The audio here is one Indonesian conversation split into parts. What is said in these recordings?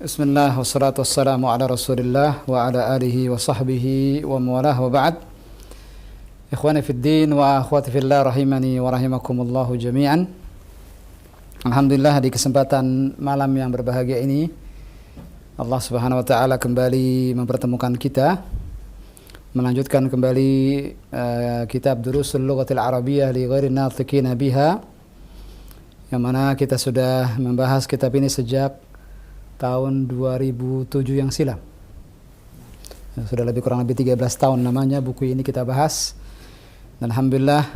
Bismillah wassalatu wassalamu ala Rasulillah wa ala alihi wa sahbihi wa mawalah wa ba'd. Ikhwani fid din wa akhwati fillah rahimani wa rahimakumullahu jami'an. Alhamdulillah, di kesempatan malam yang berbahagia ini Allah Subhanahu wa taala kembali mempertemukan kita, melanjutkan kembali kitab Durusul Lughatil Arabiyyah li ghairi nathiqina biha, yang mana kita sudah membahas kitab ini sejak tahun 2007 yang silam. Sudah kurang lebih 13 tahun namanya buku ini kita bahas. Dan alhamdulillah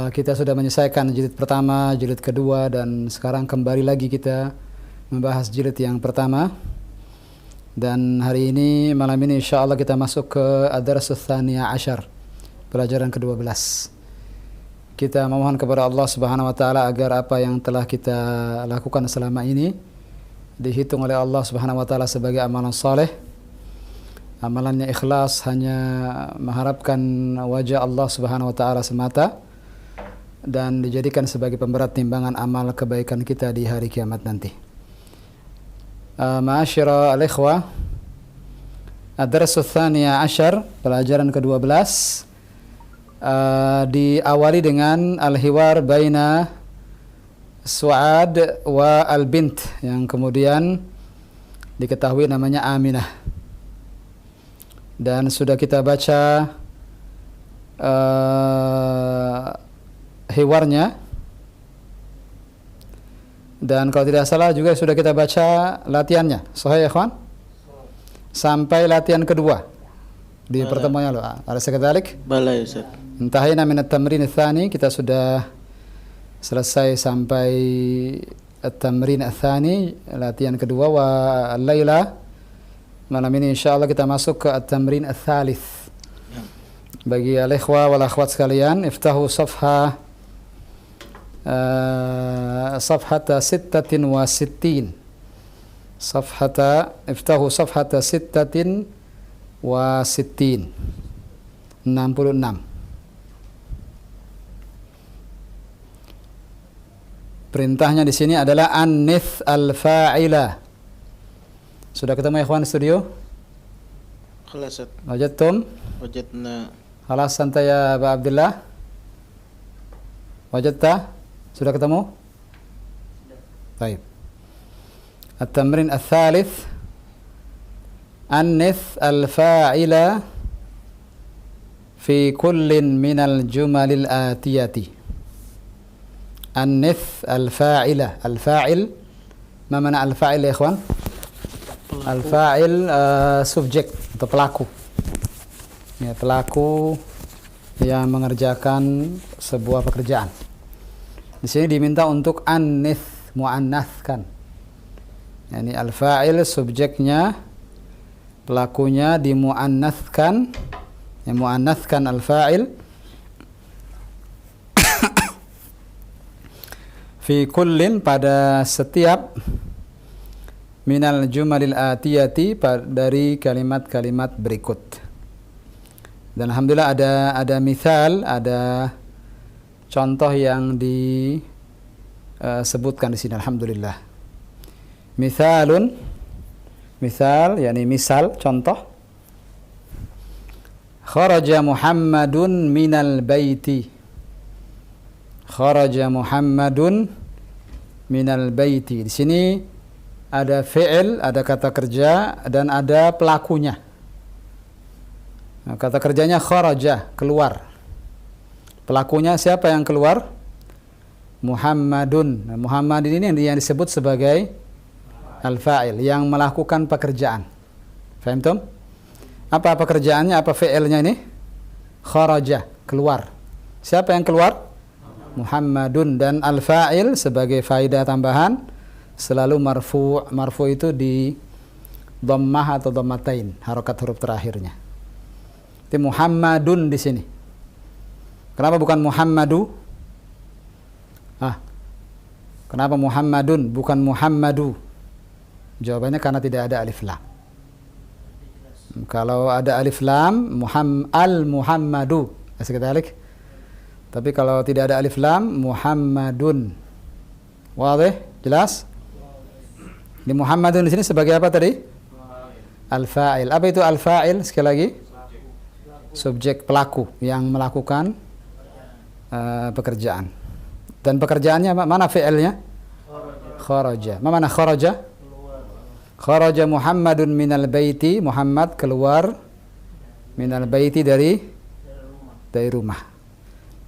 kita sudah menyelesaikan jilid pertama, jilid kedua, dan sekarang kembali lagi kita membahas jilid yang pertama. Dan hari ini, malam ini insyaallah kita masuk ke ad-darsus tsaniya asyar, pelajaran ke-12. Kita memohon kepada Allah Subhanahu wa taala agar apa yang telah kita lakukan selama ini dihitung oleh Allah Subhanahu wa taala sebagai amalan saleh. Amalannya ikhlas, hanya mengharapkan wajah Allah Subhanahu wa taala semata, dan dijadikan sebagai pemberat timbangan amal kebaikan kita di hari kiamat nanti. Ma'asyira al-ikhwah, ad-darsus tsaniya asyar, pelajaran ke-12, diawali dengan al-hiwar baina Su'ad wa al-bint, yang kemudian diketahui namanya Aminah. Dan sudah kita baca hiwarnya, dan kalau tidak salah juga sudah kita baca latihannya. Sahih ya ikhwan? Sampai latihan kedua di pertemuannya lo. Ada sekadalik? Balai Ustaz. Intahina min at-tamrin ats-tsani, kita sudah selesai sampai at-tamrin ats-tsani, latihan kedua. Wa al-laila, malam ini insyaallah kita masuk ke at-tamrin ats-tsalits. Bagi al-ikhwa wal akhwat sekalian, iftahu safhata 66. Iftahu safhata 66. 66. Perintahnya di sini adalah annits al-fa'ila. Sudah ketemu ikhwan studio? Khalas. Wajadtum? Wajadna. Khalas, santai ya Pak Abdullah. Wajadta? Sudah ketemu? Baik. At-tamrin ats-tsalits, annits al-fa'ila fi kullin minal jumalil atiyati. Annits al-fa'ila. Al-fa'il, ma mana al-fa'il ya ikhwan? Al-fa'il subjek atau pelaku. Ya, pelaku yang mengerjakan sebuah pekerjaan. Di sini diminta untuk annits, muannatskan. Yani al-fa'il subjeknya, pelakunya dimuannatskan, yang muannatskan al-fa'il. Fi kullin, pada setiap, minal jumalil atiyati, dari kalimat-kalimat berikut. Dan alhamdulillah ada misal, ada contoh yang disebutkan di sini, alhamdulillah. Misal, yakni misal, contoh. Kharaja Muhammadun minal baiti. Kharaja Muhammadun minal baiti. Di sini ada fi'il, ada kata kerja, dan ada pelakunya. Nah, kata kerjanya kharaja, keluar. Pelakunya siapa yang keluar? Muhammadun. Nah, Muhammad ini yang disebut sebagai al-fa'il, yang melakukan pekerjaan. Fahimtum? Apa pekerjaannya? Apa fi'ilnya ini? Kharaja, keluar. Siapa yang keluar? Muhammadun. Dan al-fa'il sebagai faedah tambahan selalu marfu'. Marfu' itu di dhammah atau dhammatain, harokat huruf terakhirnya. Itu Muhammadun di sini. Kenapa bukan Muhammadu? Kenapa Muhammadun bukan Muhammadu? Jawabannya karena tidak ada alif lam. Kalau ada alif lam, al-Muhammadu. Sekadalik. Tapi kalau tidak ada alif lam, Muhammadun. Wadih? Jelas? Di Muhammadun di sini sebagai apa tadi? Al-fa'il. Apa itu al-fa'il? Sekali lagi. Subjek pelaku yang melakukan pekerjaan. Dan pekerjaannya mana fi'ilnya? Kharaja. Mana kharaja? Kharaja Muhammadun minal baiti. Muhammad keluar minal baiti dari rumah.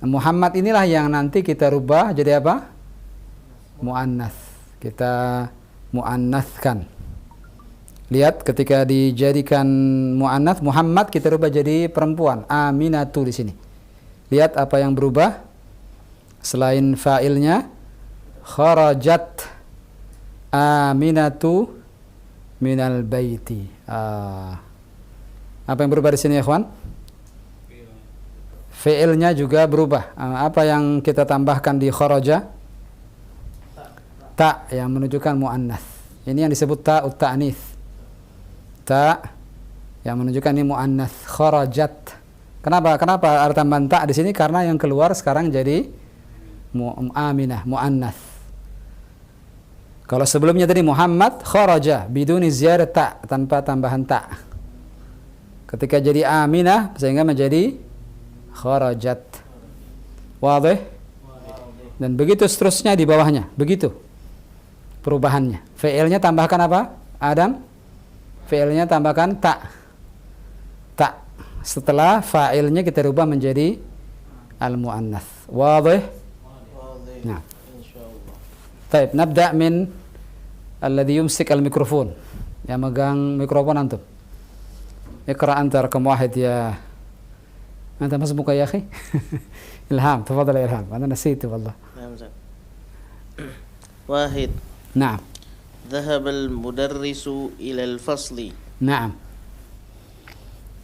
Nah, Muhammad inilah yang nanti kita rubah jadi apa? Mu'annath. Kita mu'annathkan. Lihat ketika dijadikan mu'annath Muhammad kita rubah jadi perempuan. Aminatu di sini. Lihat apa yang berubah selain fa'ilnya. Kharajat Aminatu minal baiti. Apa yang berubah di sini ya kawan? Fi'ilnya juga berubah. Apa yang kita tambahkan di kharaja? Ta yang menunjukkan mu'annath. Ini yang disebut ta'ut ta'nits. Ta yang menunjukkan ini mu'annath. Kharajat. Kenapa ada tambahan ta di sini? Karena yang keluar sekarang jadi Aminah, mu'annath. Kalau sebelumnya tadi Muhammad kharaja biduni ziyadat ta, tanpa tambahan ta. Ketika jadi Aminah sehingga menjadi kharajat. Wadih? Dan begitu seterusnya di bawahnya. Begitu perubahannya. Fi'ilnya tambahkan apa? Adam? Fi'ilnya tambahkan ta. Ta. Setelah fa'ilnya kita rubah menjadi al-mu'annath. Wadih? Nah. Baik, nabda min alladhi yumsik al-mikrofon. Yang megang mikrofon antum. Iqra anta rakam wahid ya. Anta ma ismuka ya akhi? Ilham, tafadhal ya Ilham. Ana nasitu wallah. نعم زين. واحد. Naam. ذهب المدرس إلى الفصل. Naam.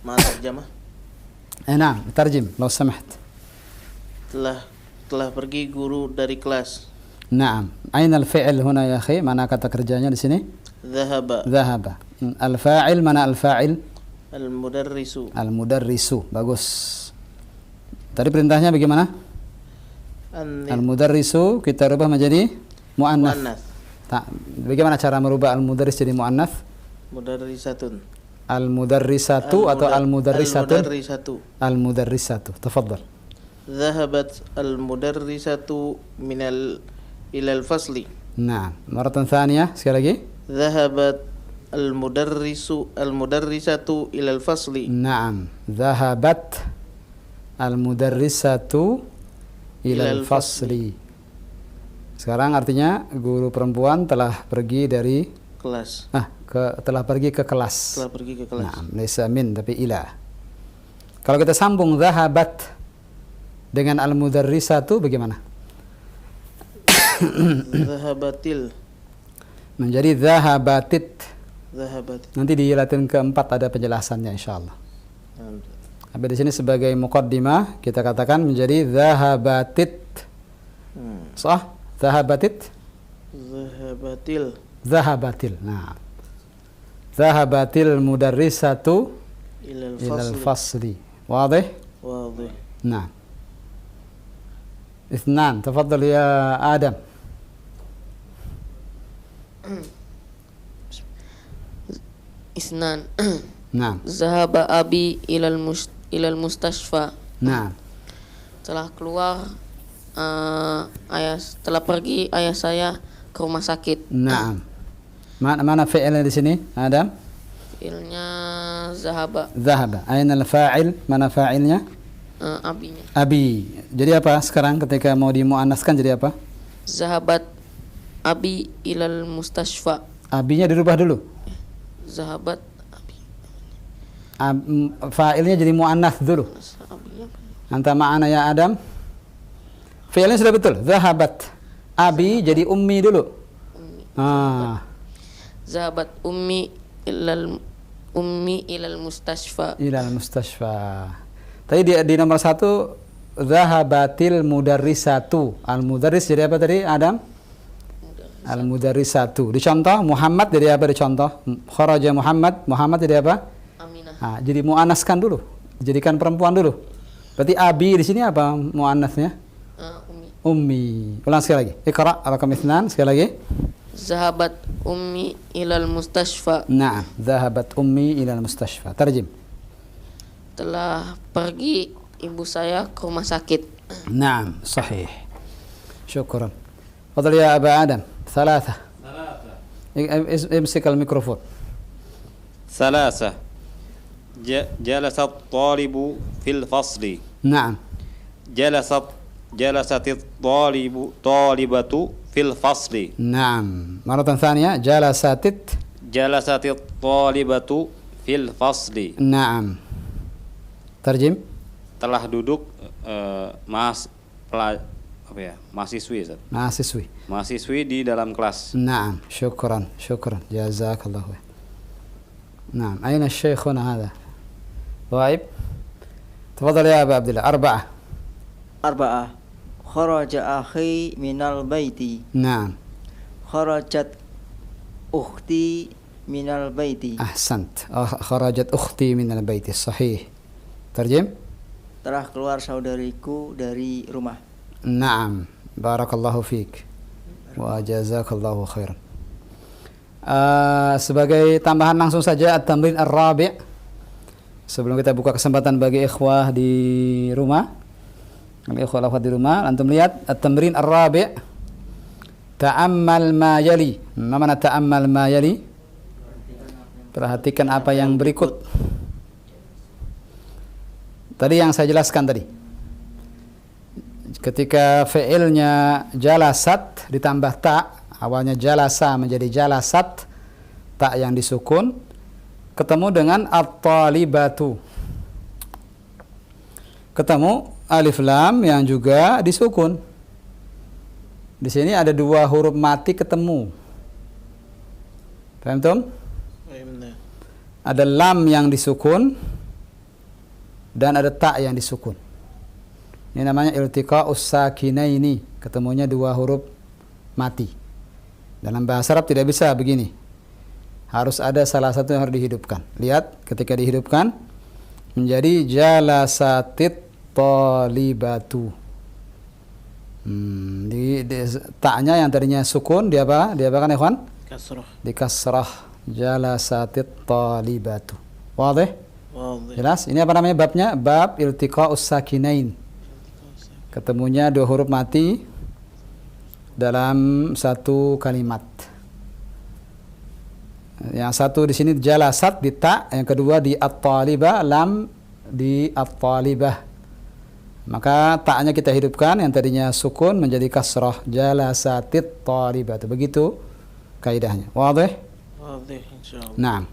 ما ترجمة؟ Naam, tarjim law samaht. Telah pergi guru dari kelas. Naam. Aina al-fi'l huna ya akhi? Mana kata kerjanya di sini? ذهب. Dhahaba. Al-fa'il mana al-fa'il? المدرس. Al-mudarrisu. Bagus. Tadi perintahnya bagaimana? Al-mudarrisu kita rubah menjadi mu'annath. مؤنث. Bagaimana cara merubah al-mudarris jadi mu'annath? مدرسة. Al-mudarrisatu atau al-mudarrisatun? المدرسة. Al-mudarrisatu. Tafadhal. ذهبت المدرسة إلى الفصل. Nah, maratan thaniyah sekali lagi. ذهبت المدرسة إلى الفصل. Naam, dhahabat al-mudarrisatu ilal fasli. Sekarang artinya guru perempuan telah pergi dari kelas. Telah pergi ke kelas. Telah pergi ke kelas. Naam, laysa min tapi ila. Kalau kita sambung dhahabat dengan al-mudarrisatu bagaimana? Dhahabatil. Menjadi dhahabatit. Dhahabatit. Nanti di Latin keempat ada penjelasannya insyaallah. Tapi di sini sebagai muqaddimah kita katakan menjadi dhahabatit. Sah? Dhahabatit? Dhahabatil. Dhahabatil. Nah. Dhahabatil mudarrisatu ilal fasli. Wadih? Wadih. Nah. Ithnan. Tafadhal ya Adam. Isnan. Nah. Zahaba abi ilal mustashfa. Nah. Telah keluar telah pergi ayah saya ke rumah sakit. Nah. Mana fi'ilnya di sini? Adam? Fi'ilnya zahaba. Zahaba. Aina al-fa'il? Mana fa'ilnya? Abinya. Abi. Jadi apa sekarang ketika mau dimuannaskan jadi apa? Zahabat abi ilal mustashfa. Abinya dirubah dulu. Zahabat abi. Fa'ilnya jadi muannats dulu. Abinya. Anta ma'ana ya Adam? Fi'ilnya sudah betul. Zahabat. Abi jadi ummi dulu. Zahabat ummi ilal mustashfa. Ilal mustashfa. Tadi di nomor 1 zahabatil mudarrisatu. Al-mudarris jadi apa tadi Adam? Al-mudarrisatu. Dicontoh Muhammad jadi apa dicontoh? Kharaja Muhammad. Muhammad jadi apa? Aminah. Jadi muannaskan dulu. Jadikan perempuan dulu. Berarti abi di sini apa muannasnya? Ummi. Ummi. Ulang sekali lagi. Iqra rakam 2 sekali lagi. Zahabat ummi ilal mustashfa. نعم ذهبت أمي إلى المستشفى ترجم. Telah pergi ibu saya ke rumah sakit. نعم صحيح شكرا. تفضل يا أبا آدم. ثلاثة. امسك الميكروفون. ثلاثة جلس الطالب في الفصل. نعم جلست طالبة في الفصل. نعم مرة ثانية جلست الطالبة في الفصل. نعم ترجم. Telah duduk mahasiswi Ustaz. Mahasiswi di dalam kelas. نعم شكرا جزاك الله خير. نعم أين الشيخ هنا هذا غائب. تفضل يا أبا عبد الله. أربعة. خرج أخي من البيت. نعم خرجت أختي من البيت. أحسنت. خرجت أختي من البيت صحيح. ترجم. Telah keluar saudariku dari rumah. نعم بارك الله فيك وجزاك الله خيرا. Sebagai tambahan langsung saja at-tamrin ar-rabi' sebelum kita buka kesempatan bagi ikhwah di rumah. Ikhwah di rumah, antum lihat at-tamrin ar-rabi'. Ta'ammal ma yali. Ma mana ta'ammal ma yali? Perhatikan apa yang berikut. Tadi yang saya jelaskan tadi. Ketika fi'ilnya jalasat ditambah ta, awalnya jalasa menjadi jalasat, ta yang disukun, ketemu dengan at-talibatu. Ketemu alif lam yang juga disukun. Di sini ada dua huruf mati ketemu. Paham tum? Ada lam yang disukun dan ada ta yang disukun. Ini namanya iltiqa'us sakinaini, ketemunya dua huruf mati. Dalam bahasa Arab tidak bisa begini. Harus ada salah satu yang harus dihidupkan. Lihat, ketika dihidupkan menjadi jalasatit talibatu. Ta-nya yang tadinya sukun diapakan ikhwan? Kasrah. Di kasrah. Jalasatit talibatu. Wadih? Jelas? Ini apa namanya babnya? Bab iltiqa'us sakinain. Ketemunya dua huruf mati dalam satu kalimat. Yang satu di sini jalasat di ta, yang kedua di at-talibah, lam di at-talibah. Maka ta-nya kita hidupkan, yang tadinya sukun menjadi kasrah. Jalasatit talibah. Begitu kaidahnya. Wadih? Wadih insyaallah. Naam.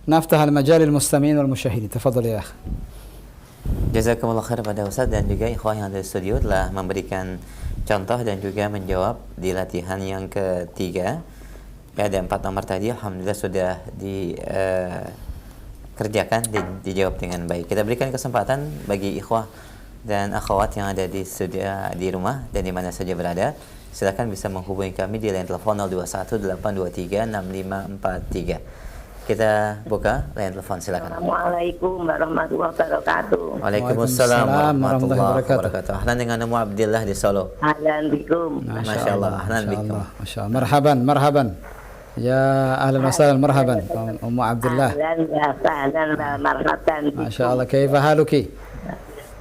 Naftah al-majal al-mustami'in wal-musyahidin. Tafadhal ya akhi. Jazakumullah khair pada Ustaz dan juga ikhwah yang ada di studio telah memberikan contoh dan juga menjawab di latihan yang ketiga. Ya, ada 4 nomor tadi alhamdulillah sudah dikerjakan dan dijawab dengan baik. Kita berikan kesempatan bagi ikhwah dan akhwat yang ada di studio di rumah dan di mana saja berada. Silakan bisa menghubungi kami di line telepon 0218236543. Kita buka line telepon, silakan. Assalamualaikum warahmatullahi wabarakatuh. Waalaikumsalam warahmatullahi wabarakatuh. Ahlan dengan Ummu Abdillah di Solo. Ahlan bikum. Masyaallah, ahlan bikum. Masyaallah. Marhaban. Ya ahlan wa sahlan, marhaban. Ummu Abdillah. Ahlan wa sahlan wa marhaban. Masyaallah, kaifa haluki?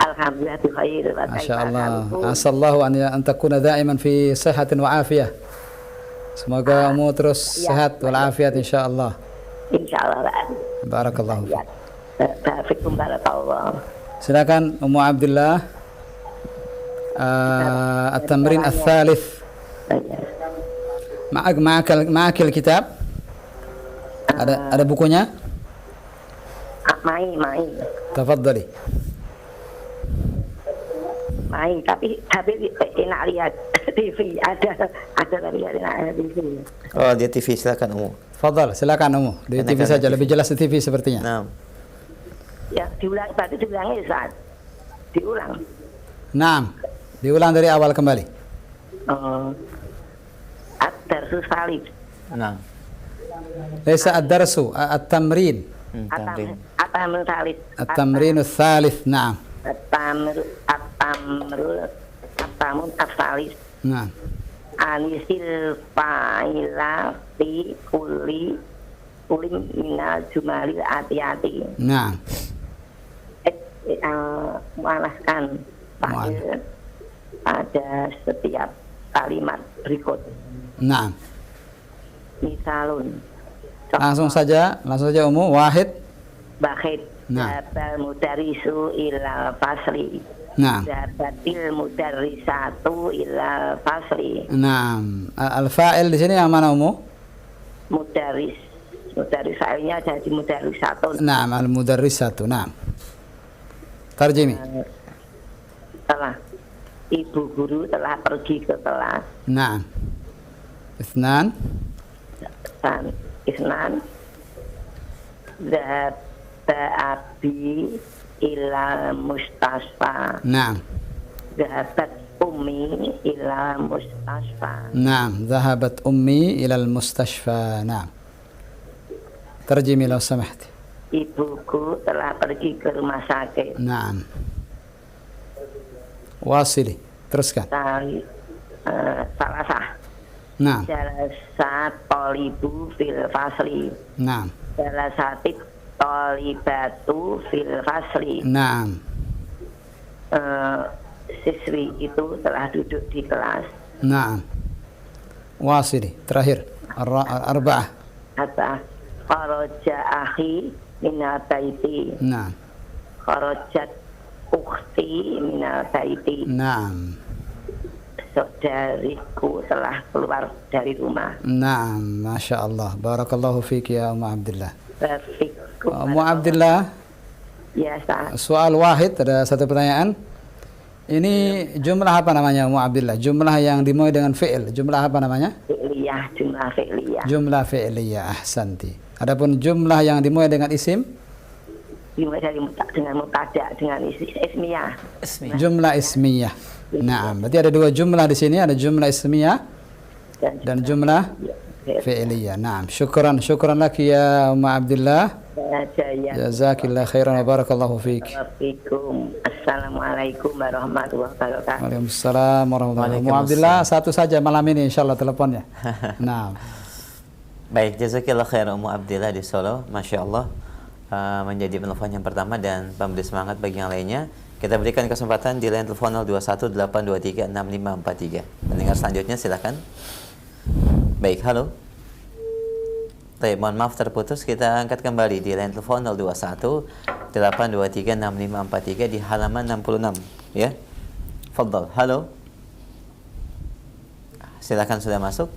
Alhamdulillah bi khair wa Masyaallah. Asallahu an takuna da'iman fi sihatin wa afiyah. Semoga ummu terus sehat wal afiat insyaallah. Insyaallah. Barakallahu fiik. Barakallahu barakallah. Silakan Ummu Abdullah. At-tamrin ats-tsalits. Ma'ak al-kitab. Ada bukunya? Mai. Tafadhali. Mai, tapi enak lihat TV, ada tapi enak TV. Oh, di TV, silakan Ummu. Tafadhal, silakan Ummu. Di TV saja, lebih jelas di TV sepertinya. Nah. Ya, diulangi Ustaz. Diulang. Naam. Diulang dari awal kembali. Ad-darsu salib. Nah. Laisa ad-darsu, at-tamrin. Tamrin. At-tamrin salib. At-tamrin ats-tsalits, na'am. At-tamrin as-salib. Naam. anisil fa'ila fi kulli minal jumalil atiyati. Nah. Mu'alafkan fa'il pada setiap kalimat berikut. Nah. Misalun. Langsung saja Umu. Wahid. Bahid. Nah. Zabal mudarisu ilal fasli. Nah. Zabatil mudarisatu ilal fasli. Nah. Al-fa'il di sini yang mana Umu? Mudaris fa'ilnya jadi mudarisatun. Nah, al-mudarrisatu. Nah. Tarjimi. Telah ibu guru telah pergi ke kelas. Nah. Itsnan. Isnan Zahaba abi ila mustasfa. Nah. Zahabat ummi ila mustasfa. Nah. Zahabat ummi ila al-mustashfa. Nah. Tarjimi lau samahti. Ibuku telah pergi ke rumah sakit. Nah. Wasili. Teruskan. Salasah. Nah. Jalasat tolibu fil fasli. Nah. Jalasatit tolibatu fil fasli. Nah. Siswi itu telah duduk di kelas. Nah. Wasili. Terakhir. Arba'ah. Hatta kharaja akhi minal baiti. Nah. Kharajat ukhti minal baiti. Nah. Saudariku telah keluar dari rumah. Nah, Masya Allah. Barakallahu fiqh ya Ummu Abdillah. Ummu Barakallahu. Abdillah, Ya, Ustaz. soal wahid, ada satu pertanyaan. Ini jumlah apa namanya Ummu Abdillah? Jumlah yang dimulai dengan fi'il. Jumlah apa namanya? Fi'liyah, jumlah fi'liyah. Jumlah fi'liyah. Ahsanti. Adapun jumlah yang dimulai dengan isim? Dimulai dari dengan mutada, dengan ismiyah. Jumlah ismiyah. Nah, berarti ada dua jumlah di sini, ada jumlah ismiyah dan jumlah fi'liyah. Nah, syukran laki ya Ummu Abdillah. Jazakillah khairan wa barakallahu fiik. Assalamualaikum warahmatullahi wabarakatuh. Waalaikumsalam warahmatullahi wabarakatuh. Ummu Abdillah, satu saja malam ini insyaallah teleponnya. Nah. Baik, jazakillah khair Ummu Abdillah di Solo, Masya Allah, menjadi penelpon yang pertama dan pemberi semangat bagi yang lainnya. Kita berikan kesempatan di line telepon 0218236543. Pendengar selanjutnya silakan. Baik, halo. Baik, mohon maaf terputus, kita angkat kembali di line telepon 0218236543 di halaman 66 ya. Fadhal, halo. Silakan sudah masuk.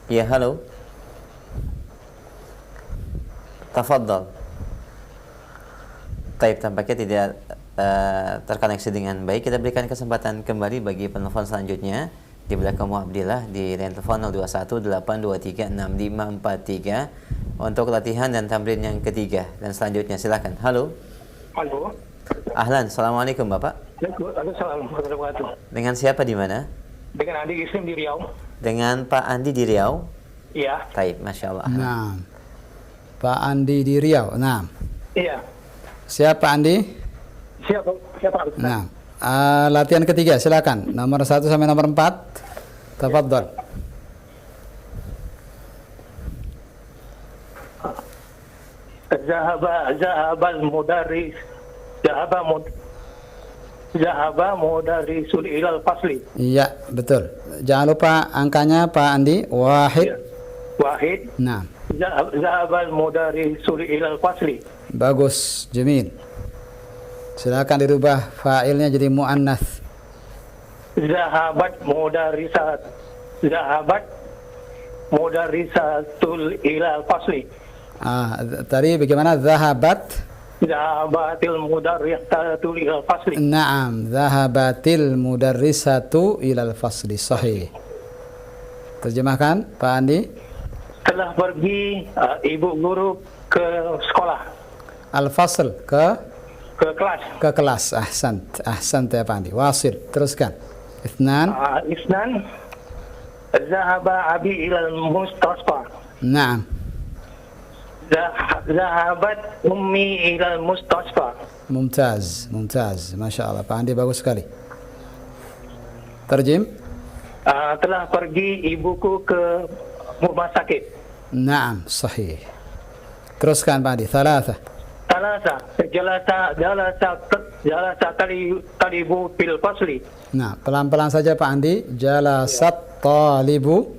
Ya, halo. Tafadhal. Taib, tampaknya tidak terkoneksi dengan baik. Kita berikan kesempatan kembali bagi penelpon selanjutnya di belakang Ummu Abdillah di line telepon 0218236543 untuk latihan dan tamrin yang ketiga dan selanjutnya. Silakan. Halo. Halo. Ahlan. Assalamualaikum Bapak. Waalaikumsalam warahmatullahi wabarakatuh. Dengan siapa di mana? Dengan Andi Islim di Riau. Dengan Pak Andi di Riau. Iya. Taib, Masya Allah. Nah. Pak Andi di Riau. Nah. Iya. Siapa Andi? Siapa? Nah. Latihan ketiga, silakan. Nomor 1 sampai nomor 4. Tafadhol. Zahabal mudarris. Zahaba mudarrisul ilal fasli. Iya, betul. Jangan lupa angkanya Pak Andi. Wahid. Ya. Wahid. Nah. Zahabal mudarrisul ilal fasli. Bagus, Jamil. Silakan dirubah fa'ilnya jadi muannats. Zahabat mudarrisatul ilal fasli. Tadi bagaimana? Zahabatil mudarrisatu ilal fasli. Naam, zahabatil mudarrisatu ilal fasli. Sahih. Terjemahkan, Pak Andi. Telah pergi ibu guru ke sekolah. Al-fasl ke kelas. Ke kelas. Ahsant ya Pak Andi. Wasil. Teruskan. Isnan. Zahaba abi ilal mustasfa. Naam. Zahabat ummi ilal mustasfa. Mumtaz. Masya Allah. Pak Andi bagus sekali. Terjem. telah pergi ibuku ke rumah sakit. Naam, sahih. Teruskan Pak Andi. Thalatha. Thalatha, jalasa talibu fil fasli. Nah, pelan-pelan saja Pak Andi. Jalasat talibu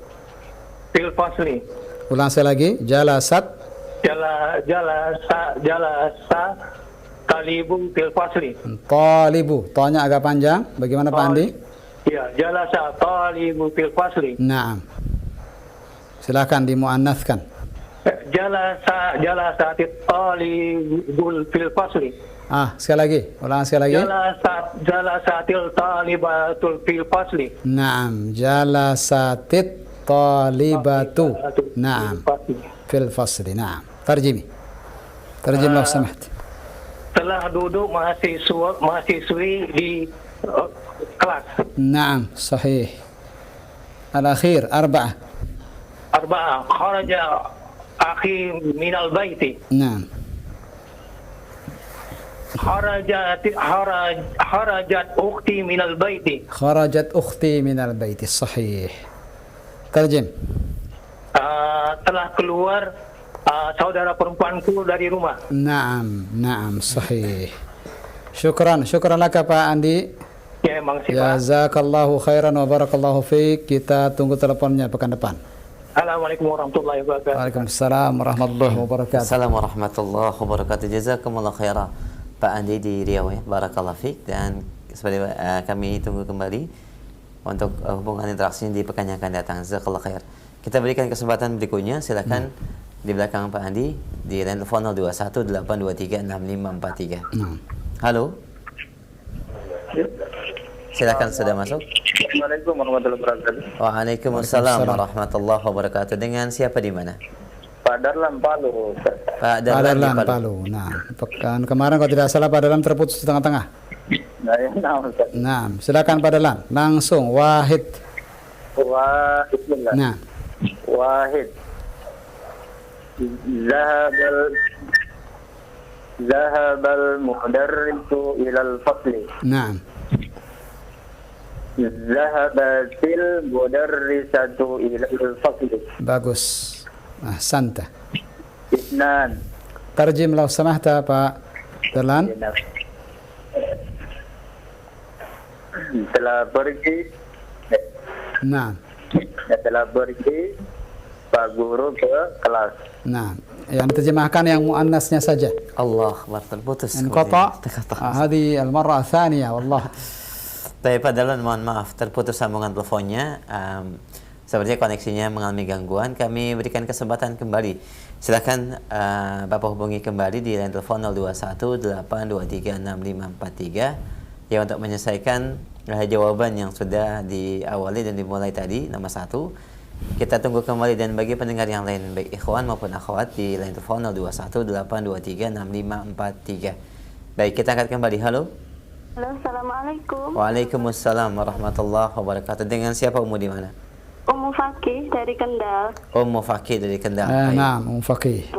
Fil fasli. ulang sekali lagi. Jalasat Jalasa talibu fil fasli. talibu. Tanya agak panjang. Bagaimana Pak Andi? Ya, jalasa talibu fil fasli. Naam. Silakan dimuannaskan. Jalasa talibul fil fasli. Sekali lagi. Ulang sekali lagi. Jalasatil talibatul fil fasli. Naam. Jalasatit talibatu. Naam. Fil fasli. Naam. Tarjimi. Tarjim lau samaht. Telah duduk mahasiswi di kelas. Naam. Sahih. Al-akhir. Arba'ah. Kharaja akhi minal baiti. Naam. Kharajat ukhti minal baiti. Kharajat ukhti minal baiti. Sahih. Tarjim. Telah keluar saudara perempuanku dari rumah. Naam, naam, sahih. Syukran laka Pak Andi. Ya, emang sih Pak. Jazakallahu khairan wa barakallahu fiik. Kita tunggu teleponnya pekan depan. Assalamualaikum warahmatullahi wabarakatuh. Waalaikumsalam warahmatullahi wabarakatuh. Assalamualaikum warahmatullahi wabarakatuh. Jazakumullah khairan Pak Andi di Riau ya. Barakallahu fiik. Dan seperti kami tunggu kembali untuk hubungan interaksi di pekan yang akan datang. Jazakallah khair. Kita berikan kesempatan berikutnya. Silakan di belakang Pak Andi di line telepon 0218236543. Halo. Silakan sudah masuk. Assalamualaikum warahmatullahi wabarakatuh. Waalaikumsalam warahmatullahi wabarakatuh. Dengan siapa di mana? Pak Darlan Palu. Pak Darlan di Palu. Palu. Nah, pekan kemarin kalau tidak salah Pak Darlan terputus di tengah-tengah. Nah, silakan Pak Darlan. Langsung Wahid. Nah. Wahid. Zahabal mudarrisu ilal fasli. Nah. Zahabatil mudarrisatu ilal fasli. Bagus. Ahsanta. Isnan. Tarjim lau samahta Pak Darlan. Telah pergi. Nah. Telah pergi Pak Guru ke kelas. Nah, yang diterjemahkan yang muannasnya saja. Allah terputus. Inqata. Hadi al-marra tsaniyah wallah. Baik Pak Darlan, mohon maaf terputus sambungan teleponnya. Sepertinya koneksinya mengalami gangguan. Kami berikan kesempatan kembali. Silakan Bapak hubungi kembali di line telepon 0218236543 ya untuk menyelesaikan jawaban yang sudah diawali dan dimulai tadi nomor 1. Kita tunggu kembali dan bagi pendengar yang lain baik ikhwan maupun akhwat di line telepon 0218236543. Baik, kita angkat kembali. Halo. Halo, assalamualaikum. Waalaikumsalam warahmatullahi wabarakatuh. Dengan siapa Ummu di mana? Ummu Fakih dari Kendal. Ummu Fakih dari Kendal. Naam, Ummu Fakih.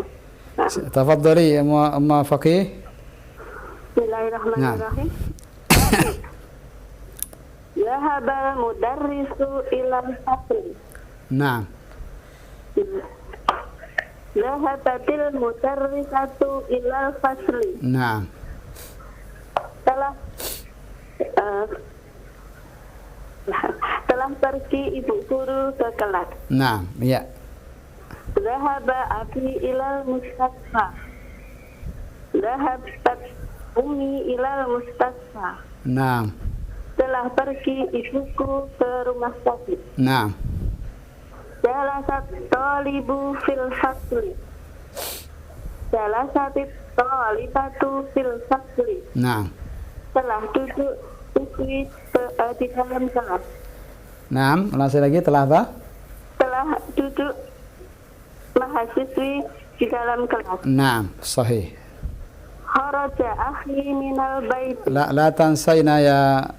Tafadhali Ummu Fakih. Bismillahirrahmanirrahim. Zahabal mudarrisu ilal fasli. Naam. Zahabatil mudarrisatu ilal fasli. Naam. Telah pergi ibu guru ke kelas. Naam, ya. Zahaba abi ilal mustasfa. Zahabat ummi ilal mustasfa. Naam. Telah pergi ibuku ke rumah sakit. Naam. Jalasat talibu fil fasli. Jalasatit talibatu fil fasli. Naam. Telah duduk siswi di dalam kelas. Naam, ulang lagi telah apa? Telah duduk mahasiswi di dalam kelas. Naam, sahih. Kharaja akhi minal bait. La tansayna ya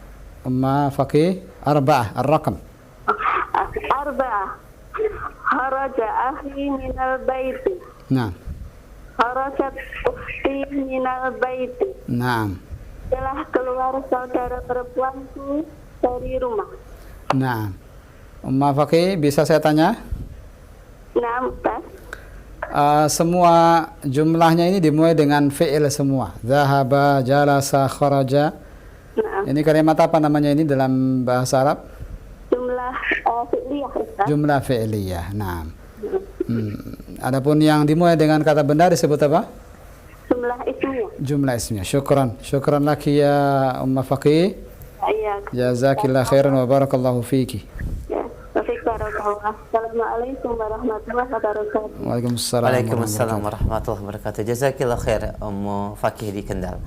Umma Fakih arba'ah ar-raqam. Arba'ah. Kharaja akhi minal bait. Naam. Kharajat ukhti minal bait. Naam. Telah keluar saudara perempuanku dari rumah. Naam. Faqih, bisa saya tanya? Nah, Ustaz. Semua jumlahnya ini dimulai dengan fi'il semua. Zahaba, jalasa, kharaja. Nah, Ini kalimat apa namanya ini dalam bahasa Arab? jumlah fi'liyah, Ustaz. Jumlah fi'liyah. Nah. Adapun yang dimulai dengan kata benda disebut apa? Jumlah ismiyah. Jumlah ismiyah. Syukran. Syukran laki ya Faqih. Iya. Jazakillah khairan wa barakallahu fiki. Ya. Assalamualaikum warahmatullahi wabarakatuh. Waalaikumsalam. Waalaikumsalam warahmatullahi wabarakatuh. Jazakillah khair Ummu Faqih di Kendal.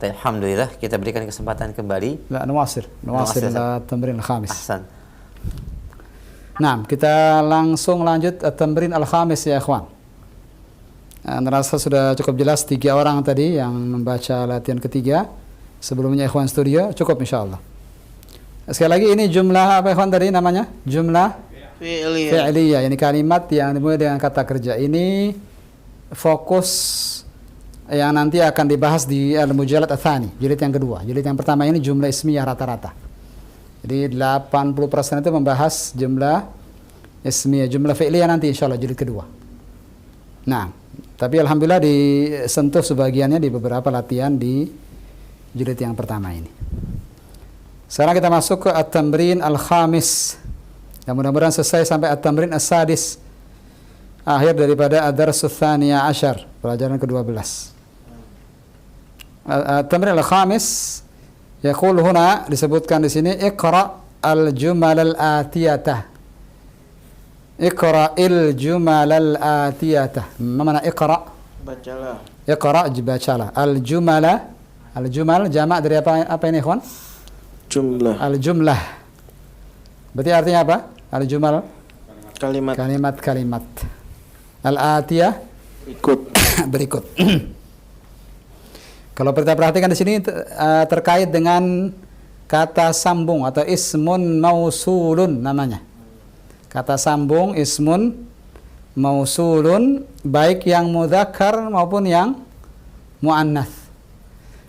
Alhamdulillah kita berikan kesempatan kembali. لا نواصل التمرين الخامس. Ahsan. Nah, kita langsung lanjut tamrin al-khamis ya ikhwan. Ngerasa sudah cukup jelas 3 orang tadi yang membaca latihan ketiga. Sebelumnya ikhwan studio cukup insyaallah. Sekali lagi ini jumlah apa ikhwan tadi namanya? Jumlah fi'liyah. Ini kalimat yang dimulai dengan kata kerja. Ini fokus yang nanti akan dibahas di al-mujallad ats-tsani, jilid yang kedua. Jilid yang pertama ini jumlah ismiyah rata-rata. Jadi 80% itu membahas jumlah ismiyah, jumlah fi'liyah nanti insyaallah jilid kedua. Nah, tapi alhamdulillah disentuh sebagiannya di beberapa latihan di jilid yang pertama ini. Sekarang kita masuk ke at-tamrin al-khamis. Yang mudah-mudahan selesai sampai at-tamrin as-sadis. Akhir daripada ad-darsus tsaniyah asyar, pelajaran ke-12. At-tamrin al-khamis yaqul huna, disebutkan di sini iqra al-jumal al-atiyatah. Iqra'il jumal al-atiyatah. Mana iqra? Bacalah. Iqra bacalah. Al-jumal jamak dari apa ini ikhwan? Jumlah. Al-jumlah. Berarti artinya apa? Al-jumal Kalimat. kalimat-kalimat. Al-atiyah berikut. Kalau kita perhatikan di sini terkait dengan kata sambung atau ismun mausulun namanya. Kata sambung ismun mausulun baik yang mudzakkar maupun yang muannats.